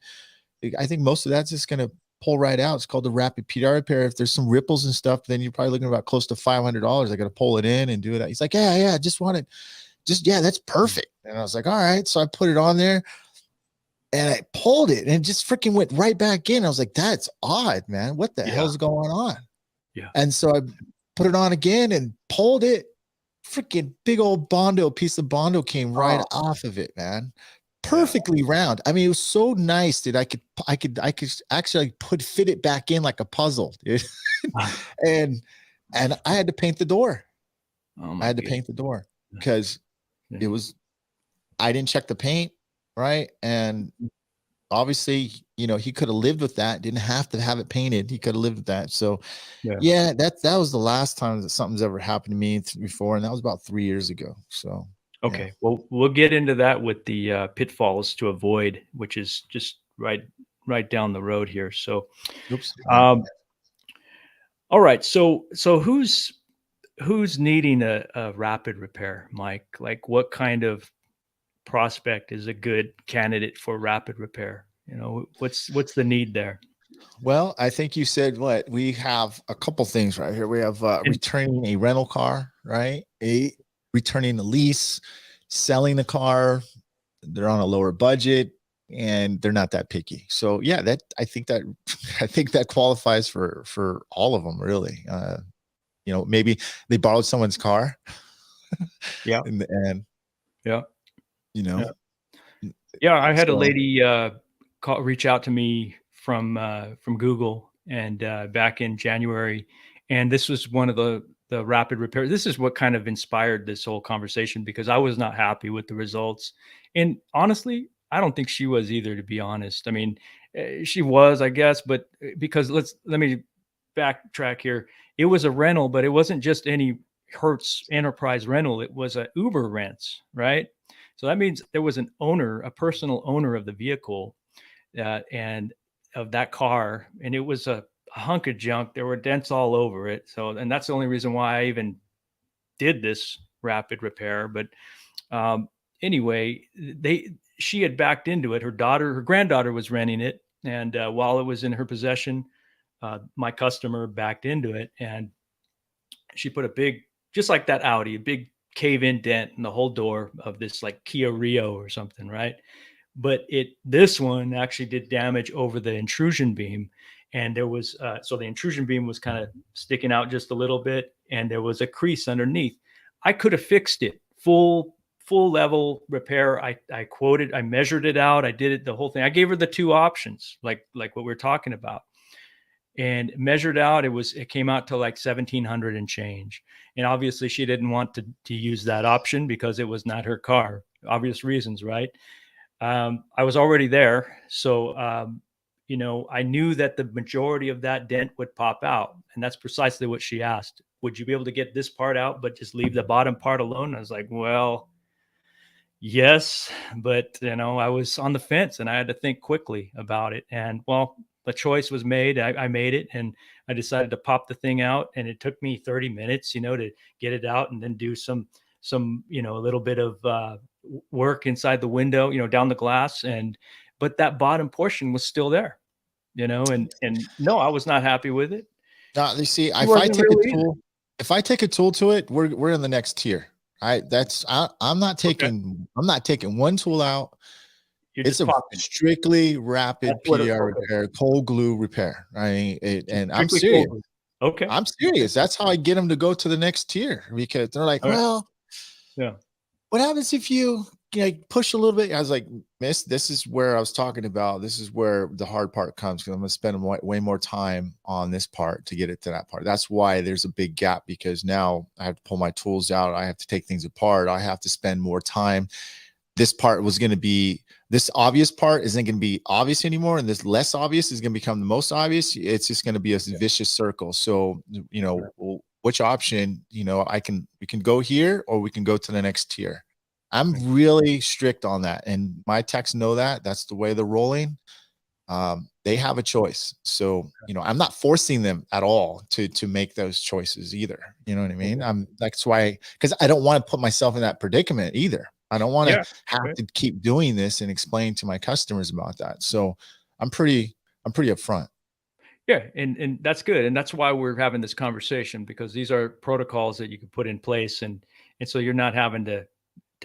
I think most of that's just going to pull right out. It's called the Rapid PDR repair. If there's some ripples and stuff, then you're probably looking about close to $500. I got to pull it in and do it. He's like, yeah, that's perfect. And I was like, all right. So I put it on there and I pulled it and it just freaking went right back in. I was like, that's odd, man. What the hell's going on? Yeah. And so I put it on again and pulled it. Freaking big old piece of Bondo came right off of it, man. Perfectly round. I mean, it was so nice that I could actually fit it back in like a puzzle, dude. and I had to paint the door. I had to paint the door because it was, I didn't check the paint, right? And obviously, he could have lived with that. Didn't have to have it painted. He could have lived with that. So yeah, that was the last time that something's ever happened to me before, and that was about 3 years ago. So okay, well, we'll get into that with the pitfalls to avoid, which is just right down the road here. So, oops. All right. So who's needing a rapid repair, Myke? Like, what kind of prospect is a good candidate for rapid repair? What's the need there? Well, I think you said what we have a couple things right here. We have returning a rental car, right? Returning the lease, selling the car. They're on a lower budget and they're not that picky. So yeah, I think that qualifies for all of them, really. Maybe they borrowed someone's car. Yeah. and yeah. Yeah, I had a lady reach out to me from Google and back in January, and this was one of the rapid repair. This is what kind of inspired this whole conversation because I was not happy with the results, and honestly, I don't think she was either, to be honest. I mean, she was, I guess, but because let me backtrack here. It was a rental, but it wasn't just any Hertz Enterprise rental. It was a Uber rents, right? So that means there was an owner, a personal owner of the vehicle, and of that car, and it was a hunk of junk. There were dents all over it. So, and that's the only reason why I even did this rapid repair. But anyway, she had backed into it. Her granddaughter was renting it, and while it was in her possession, my customer backed into it, and she put a big, just like that Audi, a big cave-in dent in the whole door of this like Kia Rio or something, right? But this one actually did damage over the intrusion beam, and there was so the intrusion beam was kind of sticking out just a little bit, and there was a crease underneath. I could have fixed it full level repair. I measured it out, I did it, the whole thing. I gave her the two options, like what we're talking about, and measured out. It came out to like 1,700 and change, and obviously she didn't want to use that option because it was not her car, obvious reasons, right? I was already there. So, I knew that the majority of that dent would pop out. And that's precisely what she asked. Would you be able to get this part out, but just leave the bottom part alone? I was like, well, yes, but I was on the fence and I had to think quickly about it. And well, the choice was made. I made it, and I decided to pop the thing out. And it took me 30 minutes, to get it out and then do some, a little bit of, work inside the window, down the glass, but that bottom portion was still there, and no, I was not happy with it. Now, you see, if I take a tool to it, we're in the next tier. I'm not taking one tool out. It's a strictly rapid PDR repair, cold glue repair, right? And I'm serious. Okay, I'm serious. That's how I get them to go to the next tier, because they're like, well, yeah. What happens if you push a little bit? I was like, miss, this is where I was talking about. This is where the hard part comes, because I'm going to spend way more time on this part to get it to that part. That's why there's a big gap, because now I have to pull my tools out. I have to take things apart. I have to spend more time. This part was going to be, this obvious part isn't going to be obvious anymore. And this less obvious is going to become the most obvious. It's just going to be a vicious circle. So, which option, we can go here or we can go to the next tier. I'm really strict on that. And my techs know that. That's the way they're rolling. They have a choice. So, I'm not forcing them at all to make those choices either. You know what I mean? That's why, because I don't want to put myself in that predicament either. I don't want to have to keep doing this and explain to my customers about that. So I'm pretty upfront. Yeah. And that's good. And that's why we're having this conversation, because these are protocols that you can put in place. And so you're not having to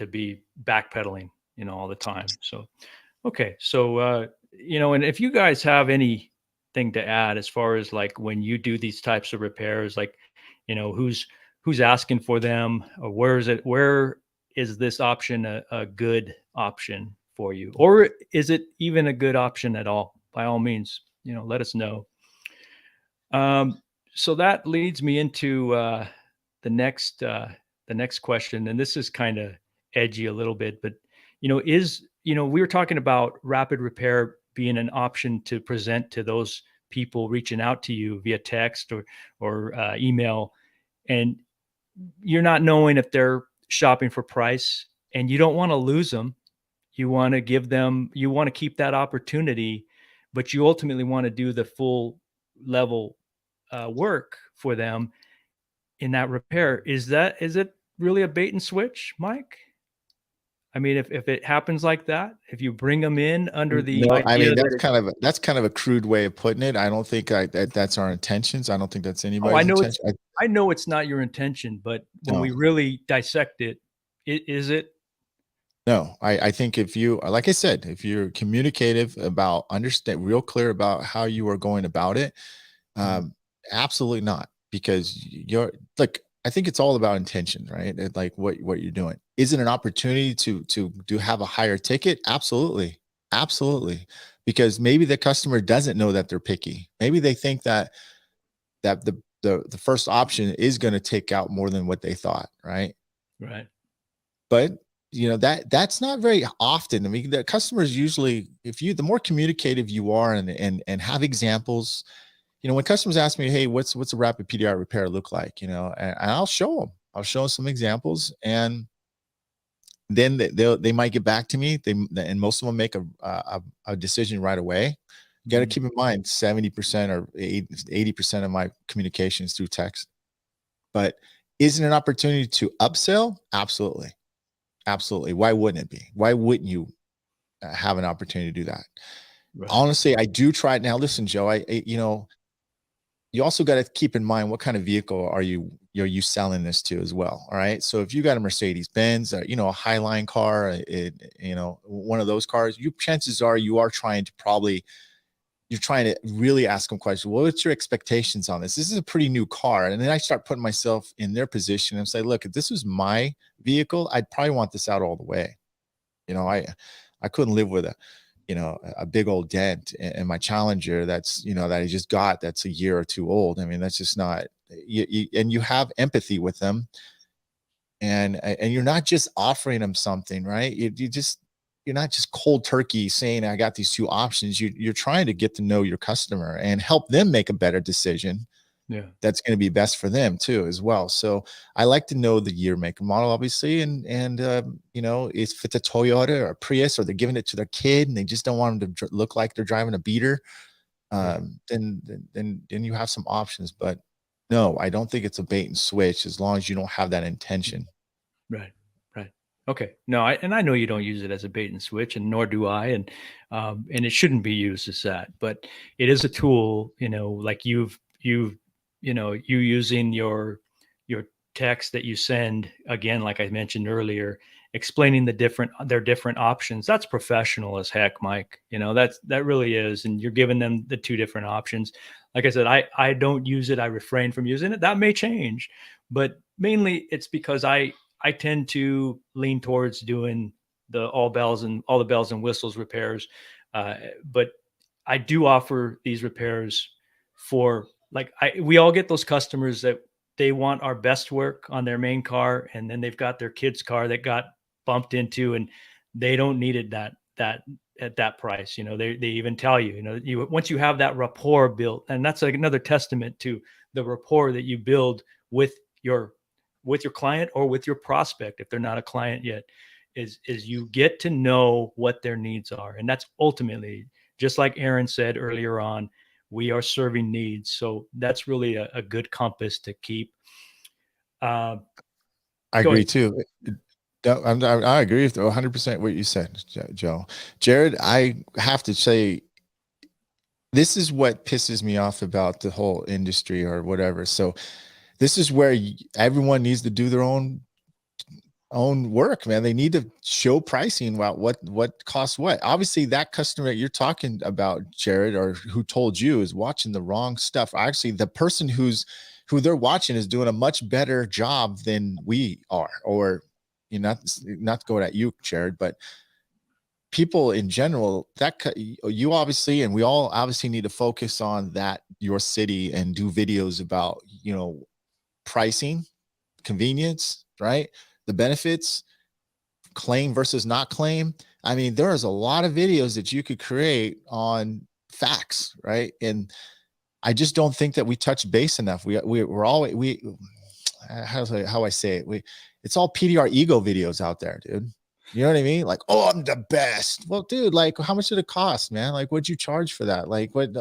be backpedaling, all the time. So, okay. So, and if you guys have anything to add as far as like when you do these types of repairs, like, who's asking for them, or where is this option a good option for you? Or is it even a good option at all? By all means, let us know. So that leads me into the next question, and this is kind of edgy a little bit, but we were talking about rapid repair being an option to present to those people reaching out to you via text or email, and you're not knowing if they're shopping for price, and you don't want to lose them. You want to keep that opportunity, but you ultimately want to do the full level work for them in that repair. Is it really a bait and switch, Myke? I mean, if it happens like that, if you bring them in under the idea that's kind of a crude way of putting it. I don't think that's our intentions. I don't think that's anybody's intention. I know it's not your intention, but when we really dissect it, is it? No, I think if you, like I said, if you're communicative about, real clear about how you are going about it, absolutely not, because I think it's all about intention, right? Like what you're doing. Is it an opportunity to have a higher ticket? Absolutely. Absolutely. Because maybe the customer doesn't know that they're picky. Maybe they think that the first option is going to take out more than what they thought. Right. Right. But that's not very often. I mean, the customers usually, the more communicative you are and have examples, when customers ask me, hey, what's a rapid PDR repair look like, and I'll show them some examples, and then they might get back to me. And most of them make a decision right away. You got to keep in mind 70% or 80% of my communications through text. But is it an opportunity to upsell? Absolutely. Absolutely. Why wouldn't it be? Why wouldn't you have an opportunity to do that? Right. Honestly, I do try it now. Listen, Joe, you also got to keep in mind what kind of vehicle are you selling this to as well. All right. So if you got a Mercedes Benz, a Highline car, one of those cars, chances are you are trying to you're trying to really ask them questions. What's your expectations on this? This is a pretty new car. And then I start putting myself in their position and say, look, if this was my vehicle, I'd probably want this out all the way. I couldn't live with a big old dent in my Challenger that I just got, that's a year or two old. I mean, that's just not, and you have empathy with them, and you're not just offering them something, right? You're not just cold turkey saying, I got these two options. You're trying to get to know your customer and help them make a better decision. Yeah, that's going to be best for them too, as well. So I like to know the year, make, and model, obviously, and if it's a Toyota or a Prius, or they're giving it to their kid and they just don't want them to look like they're driving a beater, then you have some options. But no, I don't think it's a bait and switch as long as you don't have that intention. Right. Okay. No, I know you don't use it as a bait and switch, and nor do I, and it shouldn't be used as that. But it is a tool, like you using your text that you send, again, like I mentioned earlier, explaining their different options. That's professional as heck, Myke. That really is, and you're giving them the two different options. Like I said, I don't use it. I refrain from using it. That may change, but mainly it's because I tend to lean towards doing all the bells and whistles repairs. But I do offer these repairs for, we all get those customers that they want our best work on their main car, and then they've got their kid's car that got bumped into, and they don't need it that at that price. They even tell you, once you have that rapport built, and that's like another testament to the rapport that you build with your client or with your prospect, if they're not a client yet, is you get to know what their needs are. And that's ultimately, just like Aaron said earlier on, we are serving needs. So that's really a good compass to keep. I agree too. I agree with 100% what you said, Joe. Jared, I have to say, this is what pisses me off about the whole industry or whatever. So this is where everyone needs to do their own work, man. They need to show pricing about what costs what. Obviously, that customer that you're talking about, Jared, or who told you, is watching the wrong stuff. Actually, the person who they're watching is doing a much better job than we are. Or not to go at you, Jared, but people in general, you obviously, and we all obviously need to focus on that, your city, and do videos about pricing, convenience, right? The benefits, claim versus not claim. I mean, there's a lot of videos that you could create on facts, right? And I just don't think that we touch base enough. We're always, how I say it, it's all PDR ego videos out there, dude. You know what I mean? Like, oh, I'm the best. Well, dude, like, how much did it cost, man? Like, what'd you charge for that? Like, what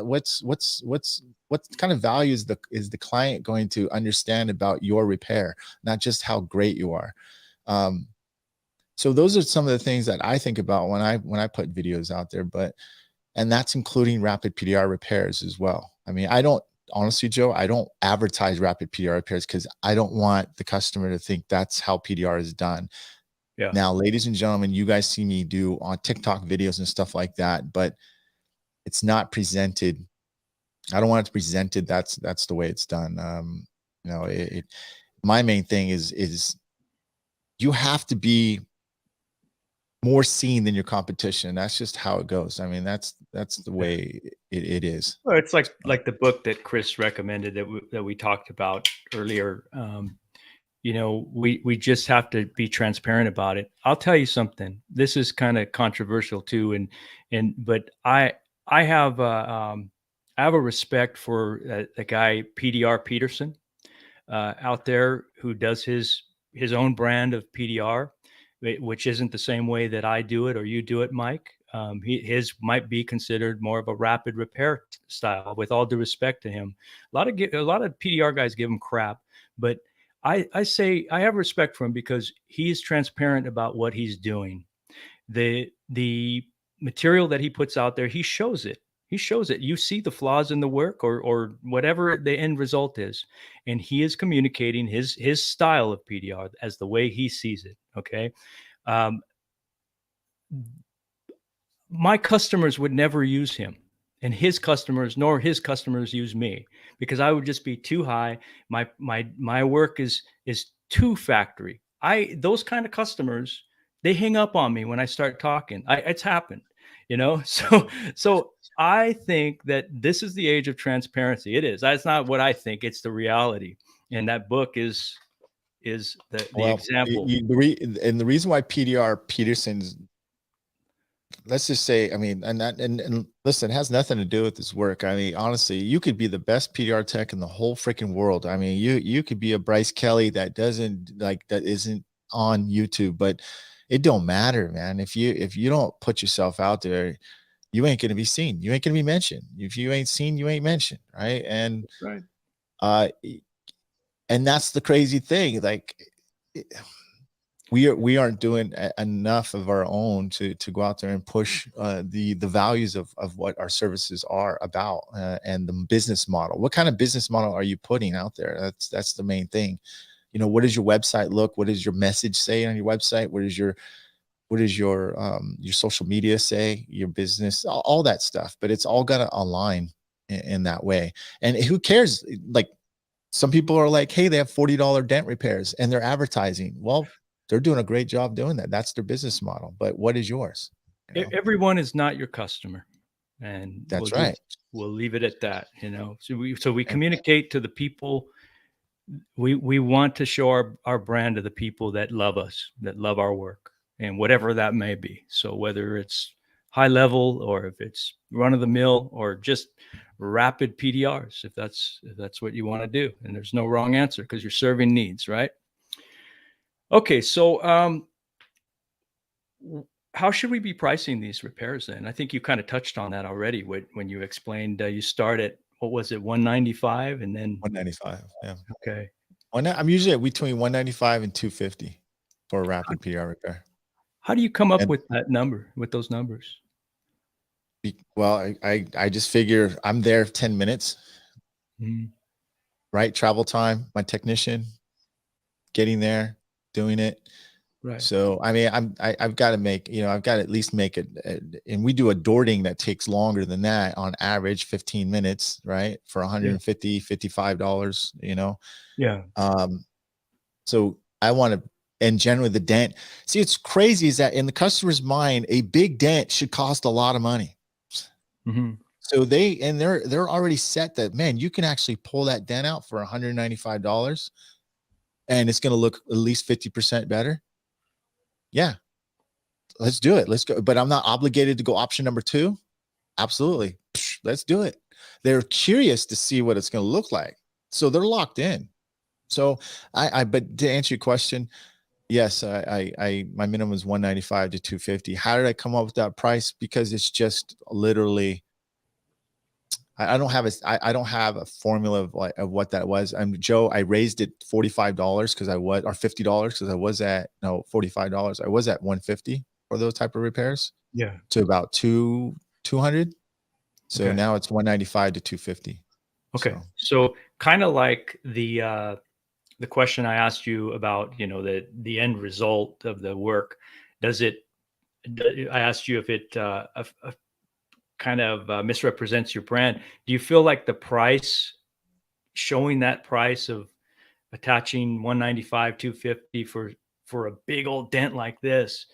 kind of value is the client going to understand about your repair, not just how great you are? So those are some of the things that I think about when I put videos out there, and that's including rapid PDR repairs as well. I mean, honestly, Joe, I don't advertise rapid PDR repairs because I don't want the customer to think that's how PDR is done. Yeah. Now, ladies and gentlemen, you guys see me do on TikTok videos and stuff like that, but it's not presented. I don't want it to be presented. That's the way it's done. My main thing is you have to be more seen than your competition. That's just how it goes. I mean, that's the way it is. Well, it's like the book that Chris recommended that we talked about earlier. we just have to be transparent about it. I'll tell you something. This is kind of controversial too, but I have I have a respect for the guy PDR Peterson out there who does his own brand of PDR, which isn't the same way that I do it or you do it, Myke. His might be considered more of a rapid repair style. With all due respect to him, a lot of PDR guys give him crap, but I say I have respect for him because he's transparent about what he's doing. The material that he puts out there, he shows it. He shows it. You see the flaws in the work or whatever the end result is, and he is communicating his style of PDR as the way he sees it. Okay. Um, my customers would never use him, and his customers nor his customers use me, because I would just be too high. My work is too factory. Those kind of customers, they hang up on me when I start talking. It's happened, so I think that this is the age of transparency. It is. That's not what I think. It's the reality. And that book is the example. And the reason why PDR Peterson's, let's just say, I mean, and listen, it has nothing to do with his work. I mean, honestly, you could be the best PDR tech in the whole freaking world. I mean, you could be a Bryce Kelly that isn't on YouTube, but it don't matter, man. If you don't put yourself out there, you ain't going to be seen. You ain't going to be mentioned. If you ain't seen, you ain't mentioned. Right. And, right. And that's the crazy thing. Like, we aren't doing enough of our own to go out there and push the values of what our services are about, and the business model. What kind of business model are you putting out there? That's the main thing. What does your website look? What does your message say on your website? What is your social media say? Your business, all that stuff. But it's all got to align in that way. And who cares? Like, some people are like, hey, they have $40 dent repairs and they're advertising. Well, they're doing a great job doing that. That's their business model. But what is yours? Everyone is not your customer. And that's right. We'll leave it at that. So we communicate to the people. We want to show our brand to the people that love us, that love our work, and whatever that may be. So whether it's high level or if it's run of the mill or just rapid PDRs, if that's what you want to do, and there's no wrong answer because you're serving needs, right? Okay, so how should we be pricing these repairs then? I think you kind of touched on that already when you explained you start at, what was it, 195 and then 195. Yeah. Okay. I'm usually between 195 and 250 for a rapid PDR repair. How do you come up with those numbers? Well, I just figure I'm there 10 minutes, right? Travel time, my technician, getting there, doing it. Right. So, I mean, I've got to make, I've got to at least make it. And we do a doorting that takes longer than that, on average, 15 minutes, right? For $150, $55, Yeah. So I want to, and generally the dent, see, it's crazy is that in the customer's mind, a big dent should cost a lot of money. So they're already set that, man, you can actually pull that dent out for $195 and it's going to look at least 50% better. Yeah, let's do it. Let's go. But I'm not obligated to go option number 2. Absolutely. Let's do it. They're curious to see what it's going to look like. So they're locked in. So but to answer your question, yes, my minimum is 195 to 250. How did I come up with that price? Because it's just literally, I don't have a formula of what that was. Joe, I raised it $45 because or $50 because I was at $45. I was at 150 for those type of repairs. Yeah. To about 200. So now it's 195 to 250. Okay. So kind of like the question I asked you about, the end result of the work. I asked you if it kind of misrepresents your brand. Do you feel like the price, showing that price of attaching 195, 250 for a big old dent like this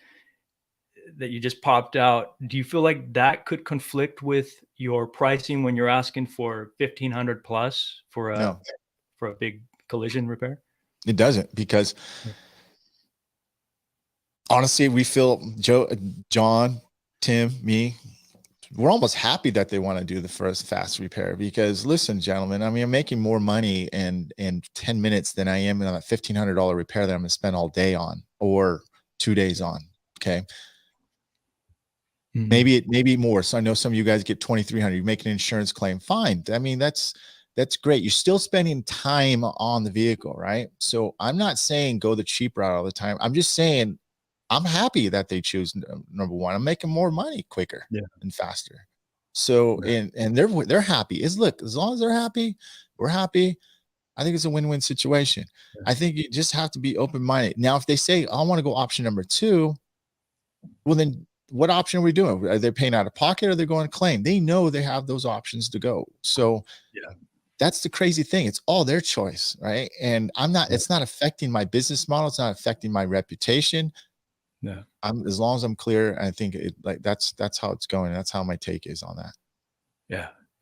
that you just popped out, do you feel like that could conflict with your pricing when you're asking for 1,500 plus for a big collision repair? It doesn't, because honestly, we feel John, Tim, me, we're almost happy that they want to do the first fast repair, because listen, gentlemen, I mean, I'm making more money in 10 minutes than I am in a $1,500 repair that I'm going to spend all day on or 2 days on. Okay. Maybe more. So I know some of you guys get 2,300. You make an insurance claim. Fine. I mean, that's great. You're still spending time on the vehicle, right? So I'm not saying go the cheap route all the time. I'm just saying I'm happy that they choose number one. I'm making more money quicker and faster. So and they're happy. Look, as long as they're happy, we're happy. I think it's a win-win situation. I think you just have to be open-minded. Now, if they say I want to go option number 2, well, then what option are we doing? Are they paying out of pocket, or are they going to claim? They know they have those options to go. So that's the crazy thing. It's all their choice, right? And I'm not. It's not affecting my business model. It's not affecting my reputation. No. As long as I'm clear, I think that's how it's going. That's how my take is on that.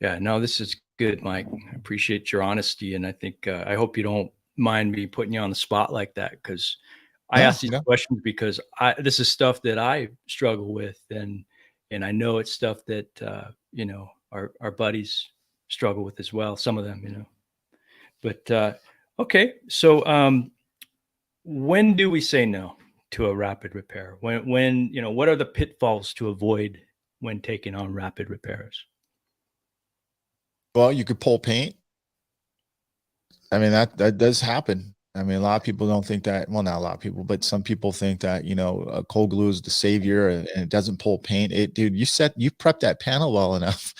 Yeah. No, this is good, Myke. I appreciate your honesty, and I think I hope you don't mind me putting you on the spot like that, because I ask these questions because this is stuff that I struggle with, and I know it's stuff that our buddies struggle with as well. Some of them, But okay, so when do we say no to a rapid repair? When what are the pitfalls to avoid when taking on rapid repairs? Well, you could pull paint. I mean, that does happen. I mean, a lot of people don't think that. Well, not a lot of people, but some people think that cold glue is the savior, and it doesn't pull paint. Dude, you prep that panel well enough,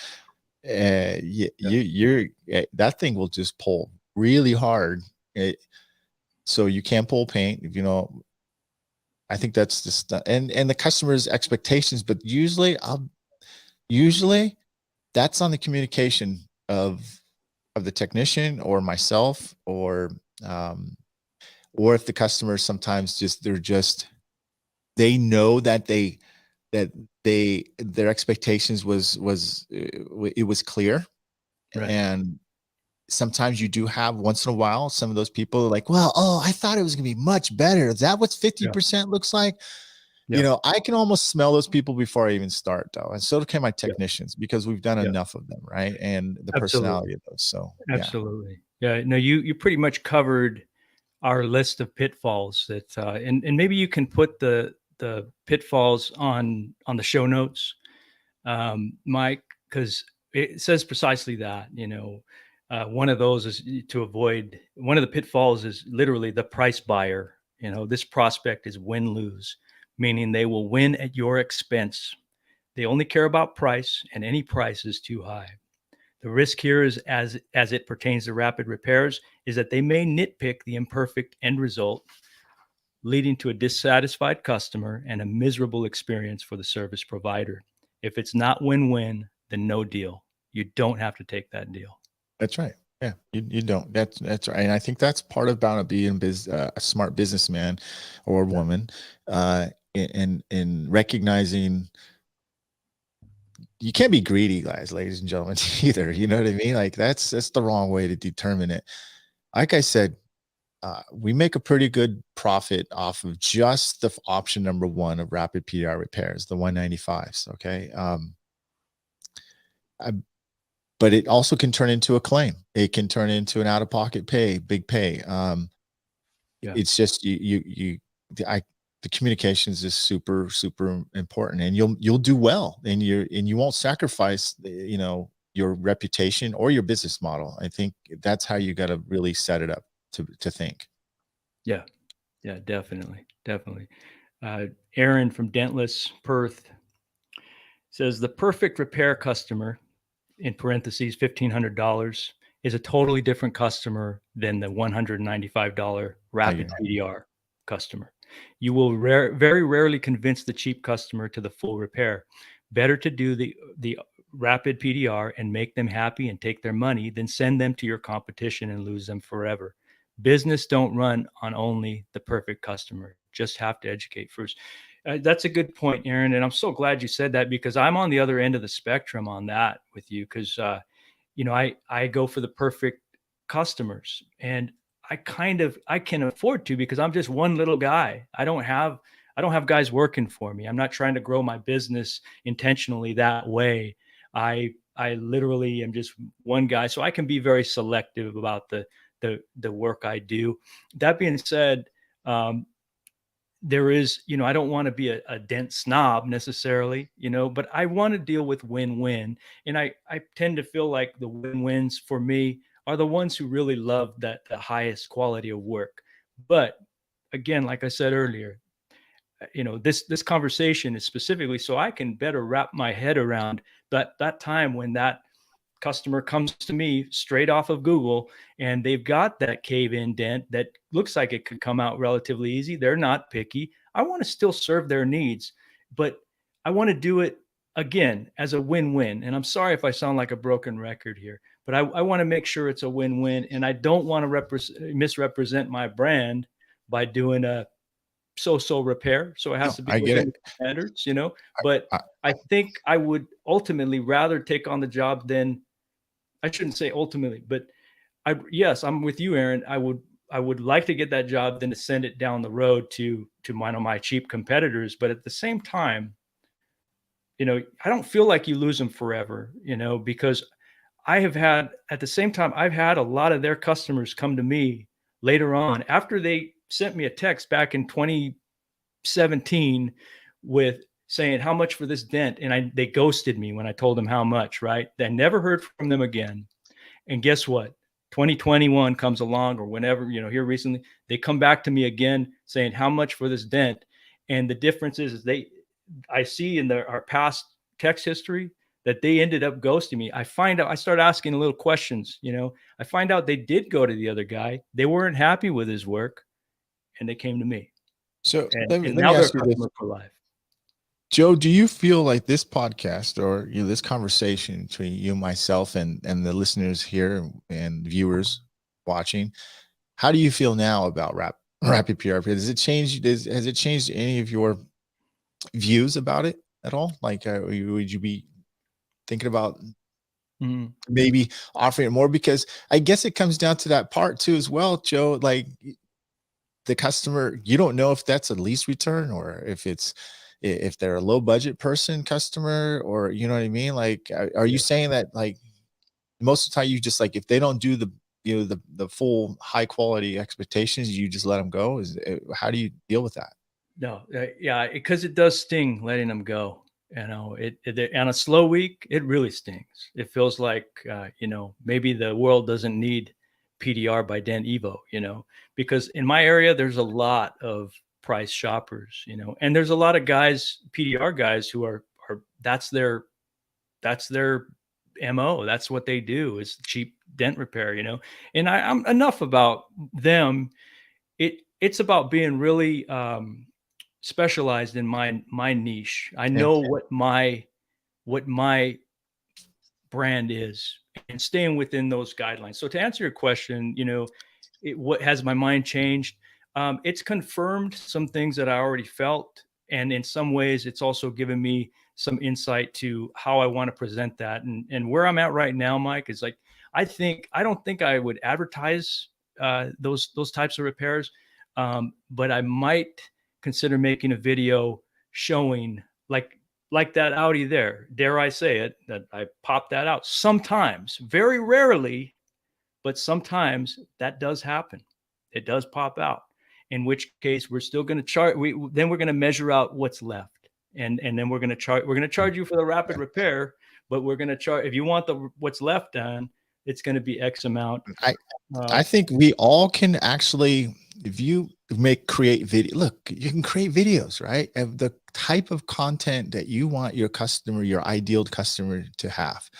you're that thing will just pull really hard. So you can't pull paint. I think that's just and the customer's expectations. But usually that's on the communication of the technician or myself, or if the customer sometimes they know that their expectations was clear. Right. And sometimes you do have, once in a while, some of those people are like, well, I thought it was gonna be much better. Is that what 50% looks like? I can almost smell those people before I even start, though. And so can my technicians, because we've done enough of them, right? And the personality of those. So absolutely. Yeah. No, you pretty much covered our list of pitfalls that and maybe you can put the pitfalls on the show notes, Myke, because it says precisely that. One of those is to avoid, one of the pitfalls is literally the price buyer. This prospect is win-lose, meaning they will win at your expense. They only care about price, and any price is too high. The risk here is, as it pertains to rapid repairs, is that they may nitpick the imperfect end result, leading to a dissatisfied customer and a miserable experience for the service provider. If it's not win-win, then no deal. You don't have to take that deal. That's right. Yeah, you don't. That's right. And I think that's part about being a smart businessman or woman, in recognizing you can't be greedy, guys, ladies and gentlemen, either. You know what I mean? Like that's the wrong way to determine it. Like I said, we make a pretty good profit off of just the option number 1 of rapid PDR repairs, the 195s. Okay. But it also can turn into a claim. It can turn into an out-of-pocket big pay. It's just the communications is super, super important, and you'll do well, and you won't sacrifice, your reputation or your business model. I think that's how you got to really set it up to think. Yeah, definitely. Aaron from Dentless, Perth, says the perfect repair customer, in parentheses, $1,500, is a totally different customer than the $195 rapid PDR customer. You will very rarely convince the cheap customer to the full repair. Better to do the rapid PDR and make them happy and take their money than send them to your competition and lose them forever. Business don't run on only the perfect customer. Just have to educate first. That's a good point, Aaron. And I'm so glad you said that, because I'm on the other end of the spectrum on that with you. Because, I go for the perfect customers, and I can afford to, because I'm just one little guy. I don't have guys working for me. I'm not trying to grow my business intentionally that way. I literally am just one guy, so I can be very selective about the work I do. That being said, there is, I don't want to be a dent snob necessarily, but I want to deal with win-win. And I tend to feel like the win-wins for me are the ones who really love the highest quality of work. But again, like I said earlier, this conversation is specifically so I can better wrap my head around that time when that customer comes to me straight off of Google and they've got that cave-in dent that looks like it could come out relatively easy. They're not picky. I want to still serve their needs, but I want to do it again as a win-win. And I'm sorry if I sound like a broken record here, but I want to make sure it's a win-win. And I don't want to misrepresent my brand by doing a so-so repair. So it has to be within standards, but I think I would ultimately rather take on the job than, I shouldn't say ultimately, but yes, I'm with you, Aaron. I would like to get that job than to send it down the road to one of my cheap competitors. But at the same time, I don't feel like you lose them forever, because I've had a lot of their customers come to me later on after they sent me a text back in 2017 with saying, how much for this dent? And they ghosted me when I told them how much, right? I never heard from them again. And guess what? 2021 comes along, or whenever, here recently, they come back to me again saying, how much for this dent? And the difference is I see in our past text history that they ended up ghosting me. I start asking little questions, I find out they did go to the other guy. They weren't happy with his work and they came to me. So let me ask you this for life. Joe, do you feel like this podcast or this conversation between you, myself, and the listeners here and viewers watching, how do you feel now about Rapid PDR? Has it changed? Has it changed any of your views about it at all? Like, would you be thinking about maybe offering it more? Because I guess it comes down to that part too, as well, Joe. Like the customer, you don't know if that's a lease return or if they're a low budget customer, or you know what I mean? Like, are you saying that like most of the time you just like, if they don't do the full high quality expectations, you just let them go? How do you deal with that? No, yeah, because it does sting letting them go. It on a slow week, it really stings. It feels like, maybe the world doesn't need PDR by Dent Evo, because in my area, there's a lot of price shoppers, and there's a lot of guys, PDR guys, who are that's their MO. That's what they do, is cheap dent repair, and I'm enough about them. It's about being really specialized in my niche. I know what my brand is and staying within those guidelines. So to answer your question, what has my mind changed? It's confirmed some things that I already felt. And in some ways, it's also given me some insight to how I want to present that. And where I'm at right now, Myke, is like, I don't think I would advertise those types of repairs. But I might consider making a video showing like that Audi there, dare I say it, that I popped that out. Sometimes, very rarely, but sometimes that does happen. It does pop out, in which case we're still going to charge. Then we're going to measure out what's left. And then we're going to charge you for the rapid repair, but we're going to charge, if you want what's left done, it's going to be X amount. I think we all can actually, if you create video, look, you can create videos, right? Of the type of content that you want your customer, your ideal customer to have.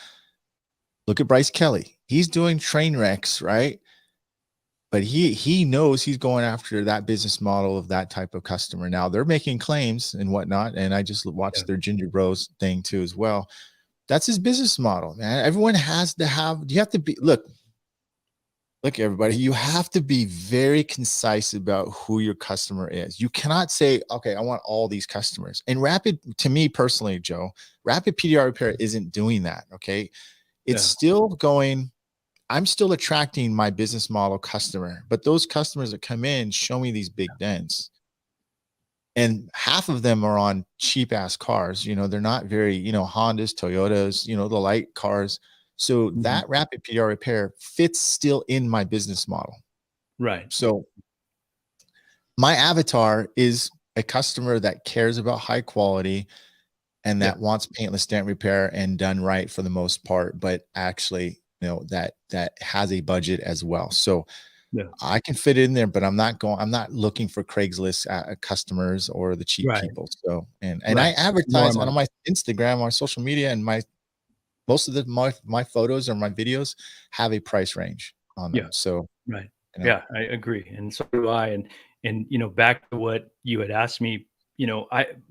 Look at Bryce Kelly. He's doing train wrecks, right? But he knows he's going after that business model of that type of customer. Now they're making claims and whatnot. And I just watched their Ginger Bros thing too, as well. That's his business model, man. Everyone has to have, you have to be, look, everybody, you have to be very concise about who your customer is. You cannot say, okay, I want all these customers. And Rapid, to me personally, Joe, Rapid PDR Repair isn't doing that. Okay. It's still going I'm still attracting my business model customer, but those customers that come in show me these big dents. And half of them are on cheap ass cars. You know, they're not very, you know, Hondas, Toyotas, you know, the light cars. So that rapid PDR repair fits still in my business model. Right. So my avatar is a customer that cares about high quality and that wants paintless dent repair and done right for the most part, but actually, you know, that has a budget as well. So I can fit in there, but I'm not looking for Craigslist customers or the cheap people. So, and I advertise on my Instagram, on social media, and most of my photos or my videos have a price range on them. So, you know. I agree. And so do I. And, you know, back to what you had asked me, you know,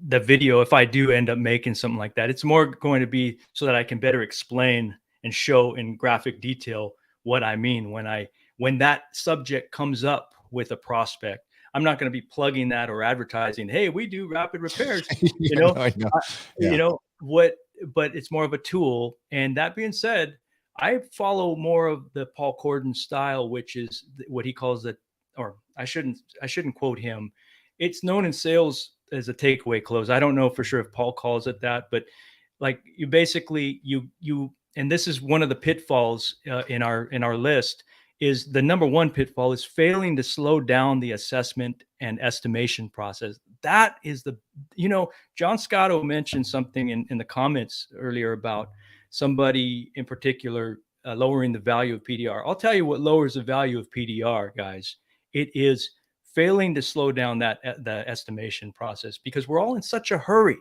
the video, if I do end up making something like that, it's more going to be so that I can better explain and show in graphic detail what I mean when that subject comes up with a prospect. I'm not going to be plugging that or advertising, hey, we do rapid repairs, you know, you know what, but it's more of a tool. And that being said, I follow more of the Paul Corden style, which is what he calls it, or I shouldn't quote him. It's known in sales as a takeaway close. I don't know for sure if Paul calls it that, but like you basically, and this is one of the pitfalls in our list, is the number one pitfall is failing to slow down the assessment and estimation process. That is you know, John Scotto mentioned something in the comments earlier about somebody in particular lowering the value of PDR. I'll tell you what lowers the value of PDR, guys. It is failing to slow down the estimation process, because we're all in such a hurry.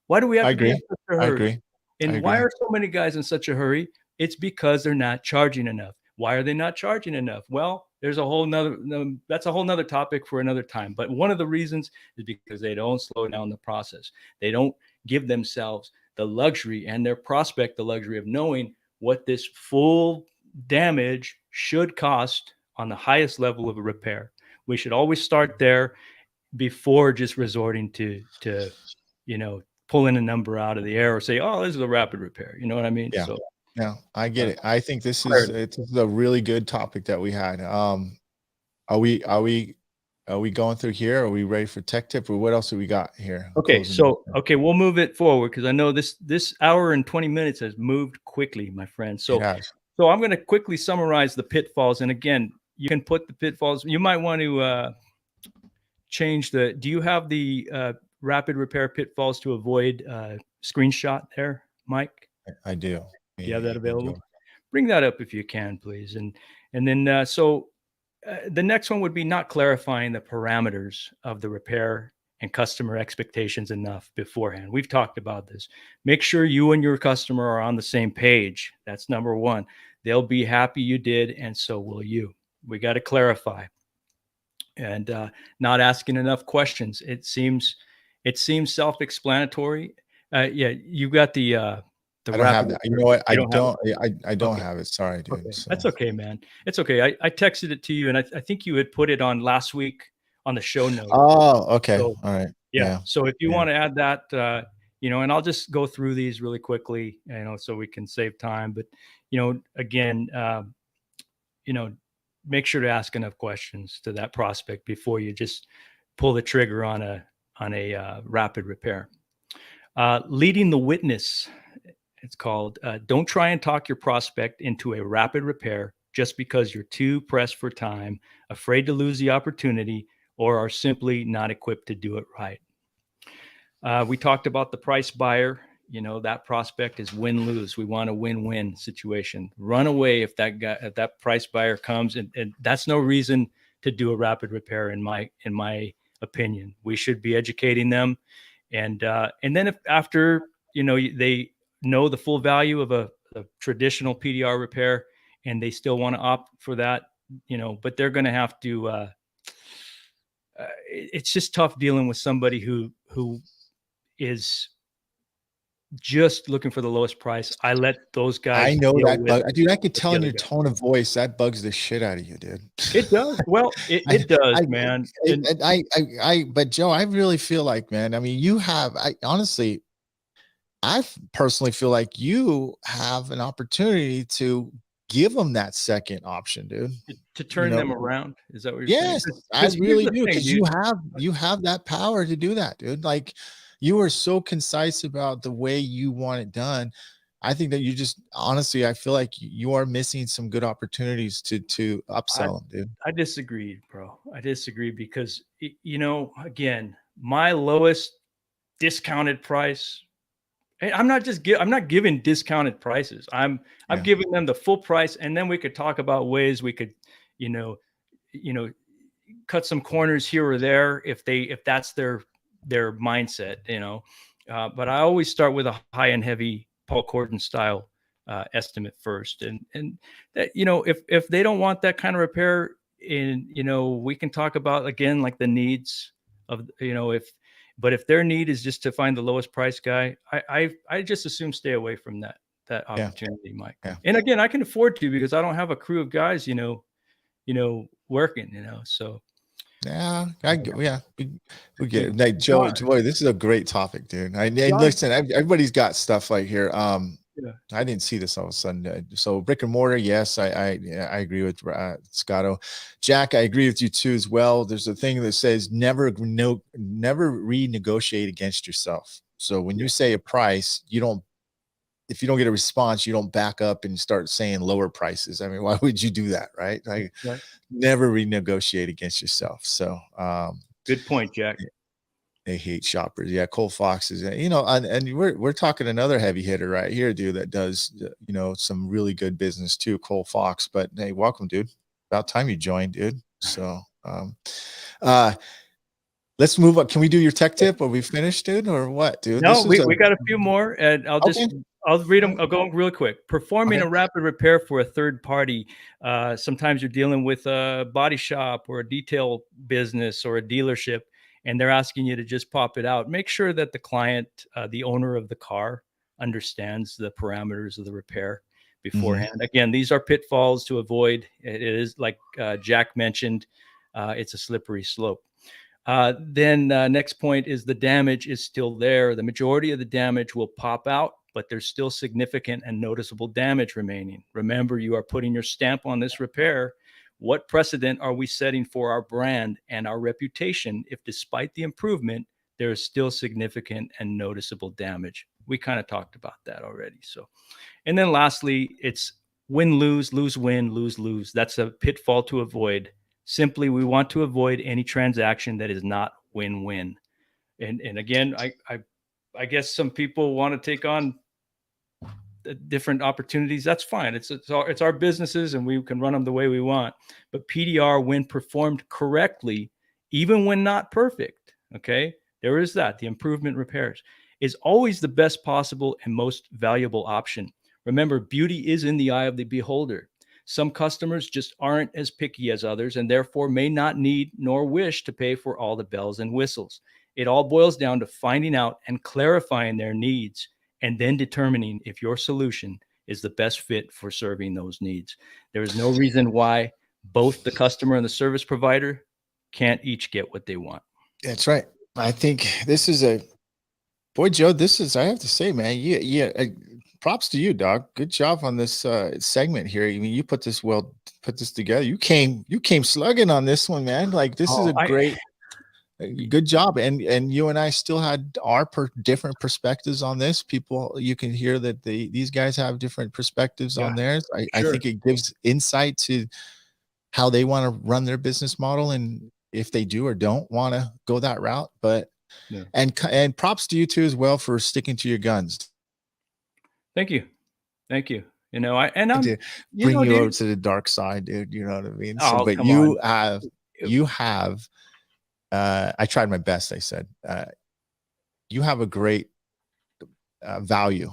Why do we have to be in such a hurry? I agree. And why are so many guys in such a hurry? It's because they're not charging enough. Why are they not charging enough? Well, there's that's a whole nother topic for another time. But one of the reasons is because they don't slow down the process. They don't give themselves the luxury and their prospect the luxury of knowing what this full damage should cost on the highest level of a repair. We should always start there before just resorting to you know, pulling a number out of the air or say, oh, this is a rapid repair. You know what I mean? Yeah. So yeah, I get it. I think this is a really good topic that we had. Are we going through here? Are we ready for tech tip, or what else do we got here? Okay, so we'll move it forward, because I know this hour and 20 minutes has moved quickly, my friend. So I'm going to quickly summarize the pitfalls. And again, you can put the pitfalls. You might want to change do you have the rapid repair pitfalls to avoid screenshot there, Myke? I do. Do you have that available? Bring that up if you can, please. And then the next one would be not clarifying the parameters of the repair and customer expectations enough beforehand. We've talked about this. Make sure you and your customer are on the same page. That's number one. They'll be happy you did, and so will you. We got to clarify. And not asking enough questions. It seems self-explanatory. You got the I don't have that. You know what? I don't have it. Sorry, dude. Okay. So. That's okay, man. It's okay. I texted it to you, and I think you had put it on last week on the show notes. Oh, okay. So, all right. Yeah. So if you want to add that, you know, and I'll just go through these really quickly, you know, so we can save time. But, you know, again, you know, make sure to ask enough questions to that prospect before you just pull the trigger on a rapid repair. Leading the witness. It's called, don't try and talk your prospect into a rapid repair just because you're too pressed for time, afraid to lose the opportunity, or are simply not equipped to do it right. We talked about the price buyer. You know, that prospect is win-lose. We want a win-win situation. Run away if that price buyer comes, and that's no reason to do a rapid repair in my opinion. We should be educating them, and then if after, you know, they know the full value of a traditional PDR repair and they still want to opt for that, you know, but they're going to have to, it's just tough dealing with somebody who is just looking for the lowest price. I let those guys. I know that, dude. I could tell in your tone of voice that bugs the shit out of you, dude. It does. Well, it does, man. But Joe, I really feel like, man. I mean, honestly, I personally feel like you have an opportunity to give them that second option, dude. To turn them around. Is that what you're saying? Yes, I Here's really the do, thing, because you have that power to do that, dude. Like, you are so concise about the way you want it done. I think that you just honestly, I feel like you are missing some good opportunities to upsell them, dude. I disagree, bro. I disagree because again, my lowest discounted price. I'm not giving discounted prices. I'm giving them the full price, and then we could talk about ways we could, you know, cut some corners here or there if that's their mindset, But I always start with a high and heavy Paul Corden style estimate first, and that if they don't want that kind of repair, we can talk about again like the needs of if their need is just to find the lowest price guy, I just assume stay away from that opportunity, Myke. Yeah. And again, I can afford to because I don't have a crew of guys, working, so. Yeah, we get it. Like, Joey, this is a great topic, dude. Listen, everybody's got stuff like here. I didn't see this all of a sudden. So brick and mortar, yes, I agree with Scotto. Jack, I agree with you too as well. There's a thing that says never renegotiate against yourself. So when you say a price, if you don't get a response, you don't back up and start saying lower prices. I mean, why would you do that, right? Like, never renegotiate against yourself. So good point, Jack. They hate shoppers. Yeah, Cole Fox is, and we're talking another heavy hitter right here, dude, that does some really good business too, Cole Fox. But hey, welcome, dude. About time you joined, dude. So let's move on. Can we do your tech tip? Are we finished, dude, or what, dude? No, we got a few more, and I'll read them. I'll go real quick. Performing a rapid repair for a third party. Sometimes you're dealing with a body shop or a detail business or a dealership, and they're asking you to just pop it out. Make sure that the client, the owner of the car, understands the parameters of the repair beforehand. Mm-hmm. Again, these are pitfalls to avoid. It is like Jack mentioned, it's a slippery slope. Then next point is the damage is still there. The majority of the damage will pop out, but there's still significant and noticeable damage remaining. Remember, you are putting your stamp on this repair. What precedent are we setting for our brand and our reputation if despite the improvement, there is still significant and noticeable damage? We kind of talked about that already. So, and then lastly, it's win, lose, lose, win, lose, lose. That's a pitfall to avoid. Simply, we want to avoid any transaction that is not win-win. And again, I guess some people want to take on different opportunities. That's fine. It's our businesses, and we can run them the way we want. But PDR, when performed correctly, even when not perfect, okay, there is that. The improvement repairs is always the best possible and most valuable option. Remember, beauty is in the eye of the beholder. Some customers just aren't as picky as others and therefore may not need nor wish to pay for all the bells and whistles. It all boils down to finding out and clarifying their needs and then determining if your solution is the best fit for serving those needs. There is no reason why both the customer and the service provider can't each get what they want. That's right. I think this is boy, Joe, I have to say, man, props to you, dog. Good job on this segment here. I mean, you put this together. You came slugging on this one, man. Like, this is a great, good job. And you and I still had our different perspectives on this. People, you can hear that these guys have different perspectives on theirs. I think it gives insight to how they want to run their business model and if they do or don't want to go that route. But and props to you too as well for sticking to your guns. Thank you. I'm bring you over to the dark side, dude. You know what I mean? Oh, but you have I tried my best. I said you have a great value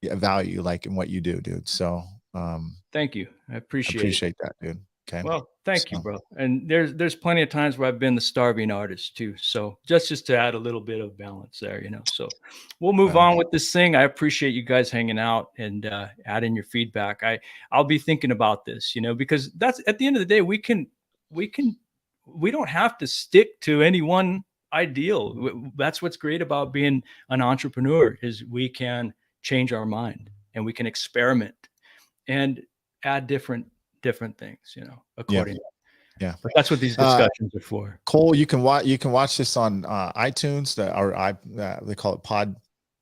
like in what you do, dude. So thank you. I appreciate that, dude. Okay. Well, thank you, bro. And there's plenty of times where I've been the starving artist too. So just to add a little bit of balance there, So we'll move on with this thing. I appreciate you guys hanging out and adding your feedback. I'll be thinking about this, because that's at the end of the day, we don't have to stick to any one ideal. That's what's great about being an entrepreneur is we can change our mind and we can experiment. And add different things, according. Yeah. But that's what these discussions are for. Cole, you can watch this on iTunes, they call it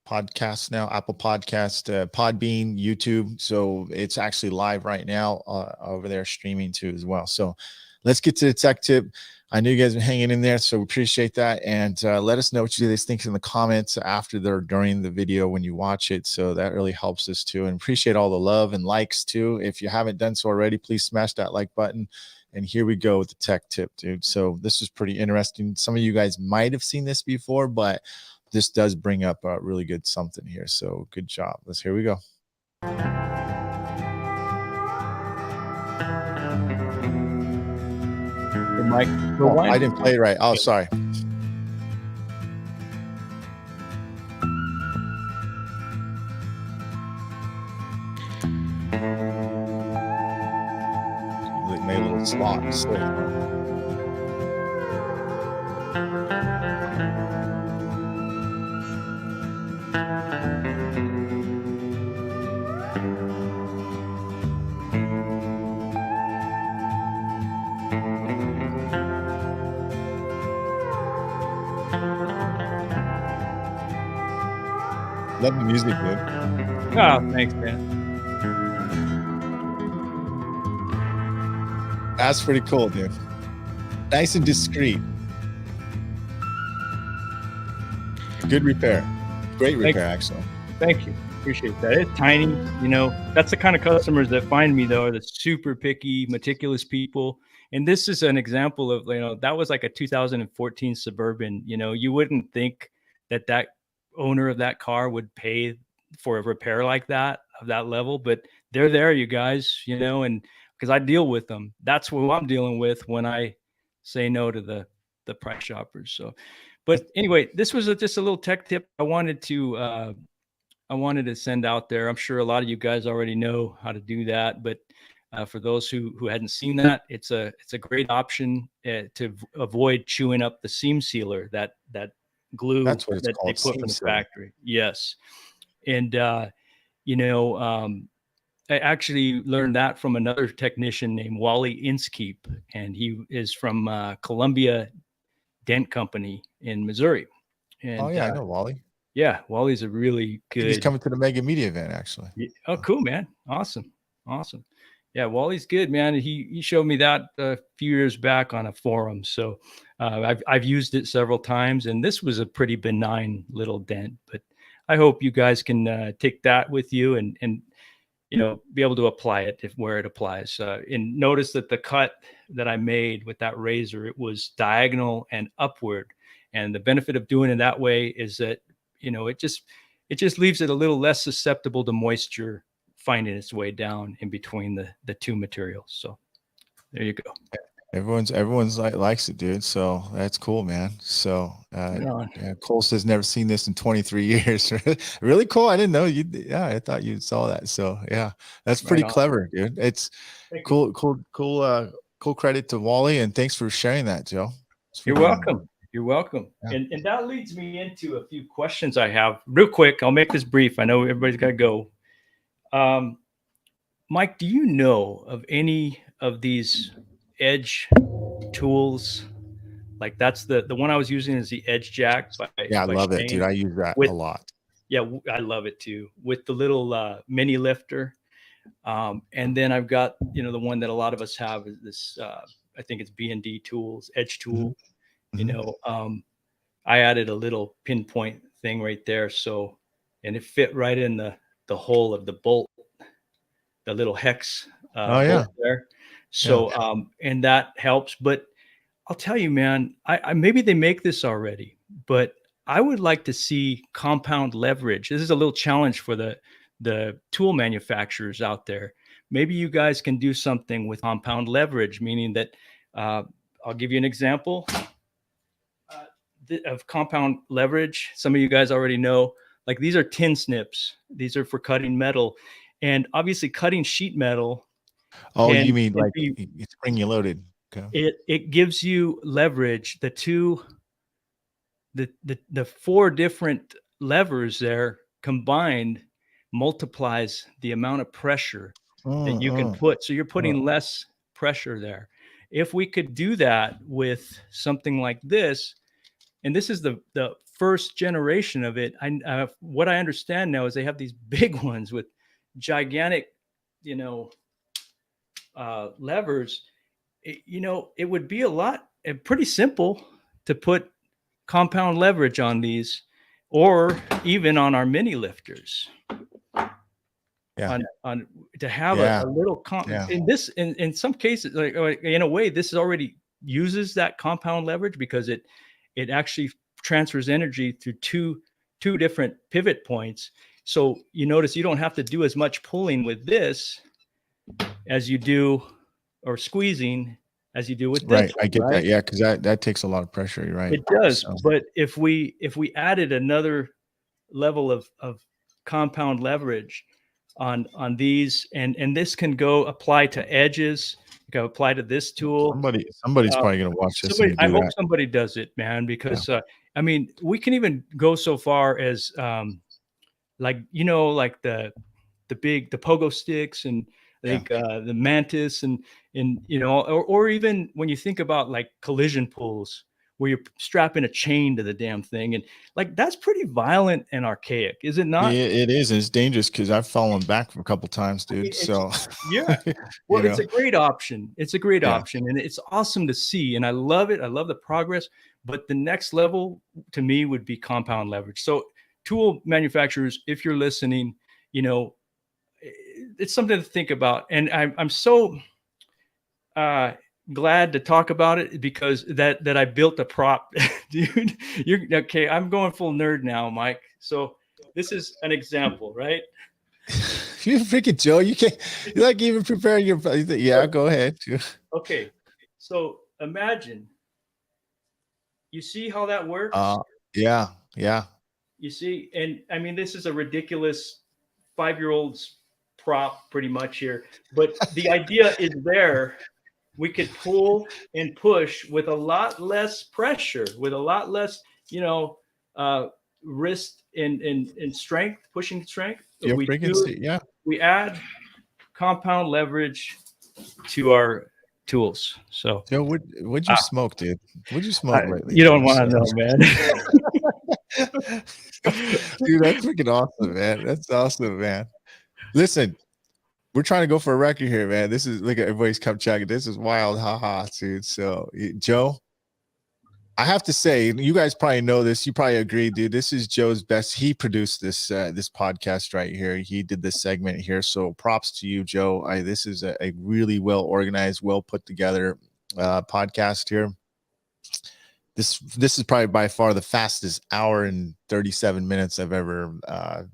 podcast now, Apple Podcast, Podbean, YouTube. So it's actually live right now over there streaming too as well. So let's get to the tech tip. I know you guys are hanging in there, so we appreciate that. And let us know what you guys think in the comments after or during the video when you watch it. So that really helps us too. And appreciate all the love and likes too. If you haven't done so already, please smash that like button. And here we go with the tech tip, dude. So this is pretty interesting. Some of you guys might have seen this before, but this does bring up a really good something here. So good job. Here we go. Myke, I didn't play it right. Oh, sorry. Made a little slot. Love the music, dude. Oh, thanks, man. That's pretty cool, dude. Nice and discreet. Good repair. Great repair, actually. Thank you. Appreciate that. It's tiny. That's the kind of customers that find me, though, are the super picky, meticulous people. And this is an example of, that was like a 2014 Suburban. You wouldn't think that owner of that car would pay for a repair like that, of that level, but they're there, you guys, and because I deal with them. That's what I'm dealing with when I say no to the price shoppers. So, but anyway, this was just a little tech tip I wanted to send out there. I'm sure a lot of you guys already know how to do that, but for those who hadn't seen that, it's a great option to avoid chewing up the seam sealer, that glue That's what it's that called, they put from the seam sealer. factory. Yes. And I actually learned that from another technician named Wally Inskeep, and he is from Columbia Dent Company in Missouri. And, I know Wally. Yeah, Wally's a really good. He's coming to the Mega Media event, actually. Oh, cool, man! Awesome. Yeah, Wally's good, man. He showed me that a few years back on a forum. So I've used it several times, and this was a pretty benign little dent. But I hope you guys can take that with you and be able to apply it where it applies. And notice that the cut that I made with that razor, it was diagonal and upward. And the benefit of doing it that way is that, it just leaves it a little less susceptible to moisture finding its way down in between the two materials. So there you go. Everyone's likes it, dude. So that's cool, man. So Cole says never seen this in 23 years. Really cool. I didn't know you. Yeah, I thought you saw that. So yeah, that's pretty clever, dude. It's cool. Cool credit to Wally, and thanks for sharing that, Joe. You're welcome. You're welcome. Yeah. And that leads me into a few questions I have real quick. I'll make this brief. I know everybody's got to go. Myke, do you know of any of these edge tools? Like that's the one I was using is the Edge Jack. I love it, dude. I use that a lot. Yeah, I love it too. With the little mini lifter. And then I've got, the one that a lot of us have is this, I think it's B&D Tools, Edge Tool. Mm-hmm. I added a little pinpoint thing right there. So, and it fit right in the hole of the bolt, the little hex bolt there. So, and that helps. But I'll tell you, man, I maybe they make this already, but I would like to see compound leverage. This is a little challenge for the tool manufacturers out there. Maybe you guys can do something with compound leverage, meaning that I'll give you an example of compound leverage. Some of you guys already know, like these are tin snips. These are for cutting metal, and obviously cutting sheet metal. Oh, you mean like it's spring loaded? Okay. It gives you leverage. The four different levers there combined multiplies the amount of pressure that you can put. So you're putting less pressure there. If we could do that with something like this, and this is the first generation of it. What I understand now is they have these big ones with gigantic, levers. It would be pretty simple to put compound leverage on these, or even on our mini lifters. Yeah. On to have a little in some cases, like in a way, this already uses that compound leverage because it actually transfers energy through two different pivot points. So you notice you don't have to do as much pulling with this as you do, or squeezing as you do with this. Right. I get that. Yeah. Cause that takes a lot of pressure. You're right. It does. So. But if we added another level of compound leverage on these, and this can go apply to edges, you can apply to this tool. Somebody's probably going to watch this. I hope somebody does it, man, because I mean, we can even go so far as like the pogo sticks, and like the mantis, and or even when you think about like collision pulls where you're strapping a chain to the damn thing, and like that's pretty violent and archaic, is it not? It is. It's dangerous because I've fallen back a couple times, dude. Yeah. Well, it's a great option. It's a great option, and it's awesome to see, and I love it. I love the progress. But the next level to me would be compound leverage. So tool manufacturers, if you're listening, it's something to think about. And I'm so glad to talk about it because that I built a prop, dude. You're okay. I'm going full nerd now, Myke. So this is an example, right? You freaking Joe. You can't. You're like even preparing your. Yeah, go ahead. Okay, so imagine. You see how that works? Yeah. You see, and I mean, this is a ridiculous 5-year-old's prop pretty much here, but the idea is there. We could pull and push with a lot less pressure, with a lot less, wrist and strength, pushing strength. We add compound leverage to our tools. So, Joe, what'd you smoke, dude? What'd you smoke lately? You don't want to know, man. Dude, that's freaking awesome, man. That's awesome, man. Listen, we're trying to go for a record here, man. This is, look at everybody's come checking. This is wild, haha, dude. So, Joe, I have to say, you guys probably know this. You probably agree, dude. This is Joe's best. He produced this this podcast right here. He did this segment here. So, props to you, Joe. This is a really well organized, well put together podcast here. This is probably by far the fastest hour and 37 minutes I've ever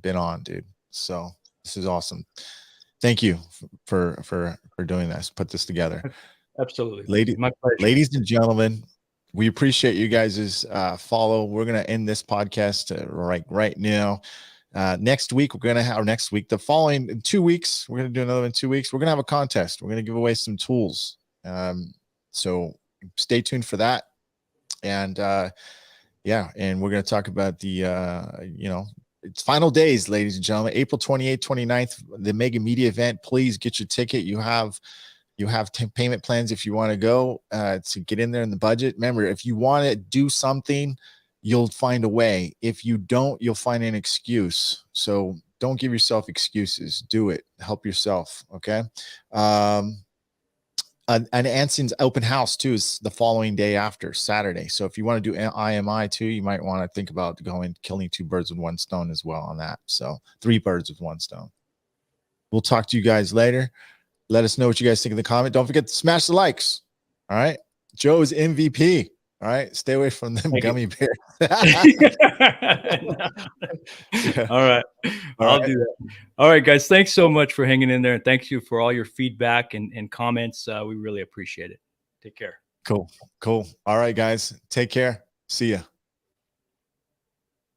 been on, dude. So this is awesome. Thank you for doing this. Put this together. Absolutely, my pleasure. Ladies and gentlemen, we appreciate you guys' follow. We're gonna end this podcast right now. Next week the following 2 weeks, we're gonna do another in 2 weeks. We're gonna have a contest. We're gonna give away some tools. So stay tuned for that. And and we're going to talk about the it's final days, ladies and gentlemen. April 28th, 29th, the mega media event. Please get your ticket. You have payment plans if you want to go to get in there in the budget. Remember, if you want to do something, you'll find a way. If you don't, you'll find an excuse. So don't give yourself excuses. Do it. Help yourself. Okay. An Anson's open house too is the following day after Saturday. So if you want to do IMI too, you might want to think about killing 2 birds with 1 stone as well on that. So 3 birds with 1 stone. We'll talk to you guys later. Let us know what you guys think in the comment. Don't forget to smash the likes. All right. Joe's MVP. All right. Stay away from them gummy bears. All right. I'll do that. All right, guys. Thanks so much for hanging in there. And thank you for all your feedback and comments. We really appreciate it. Take care. Cool. All right, guys. Take care. See ya.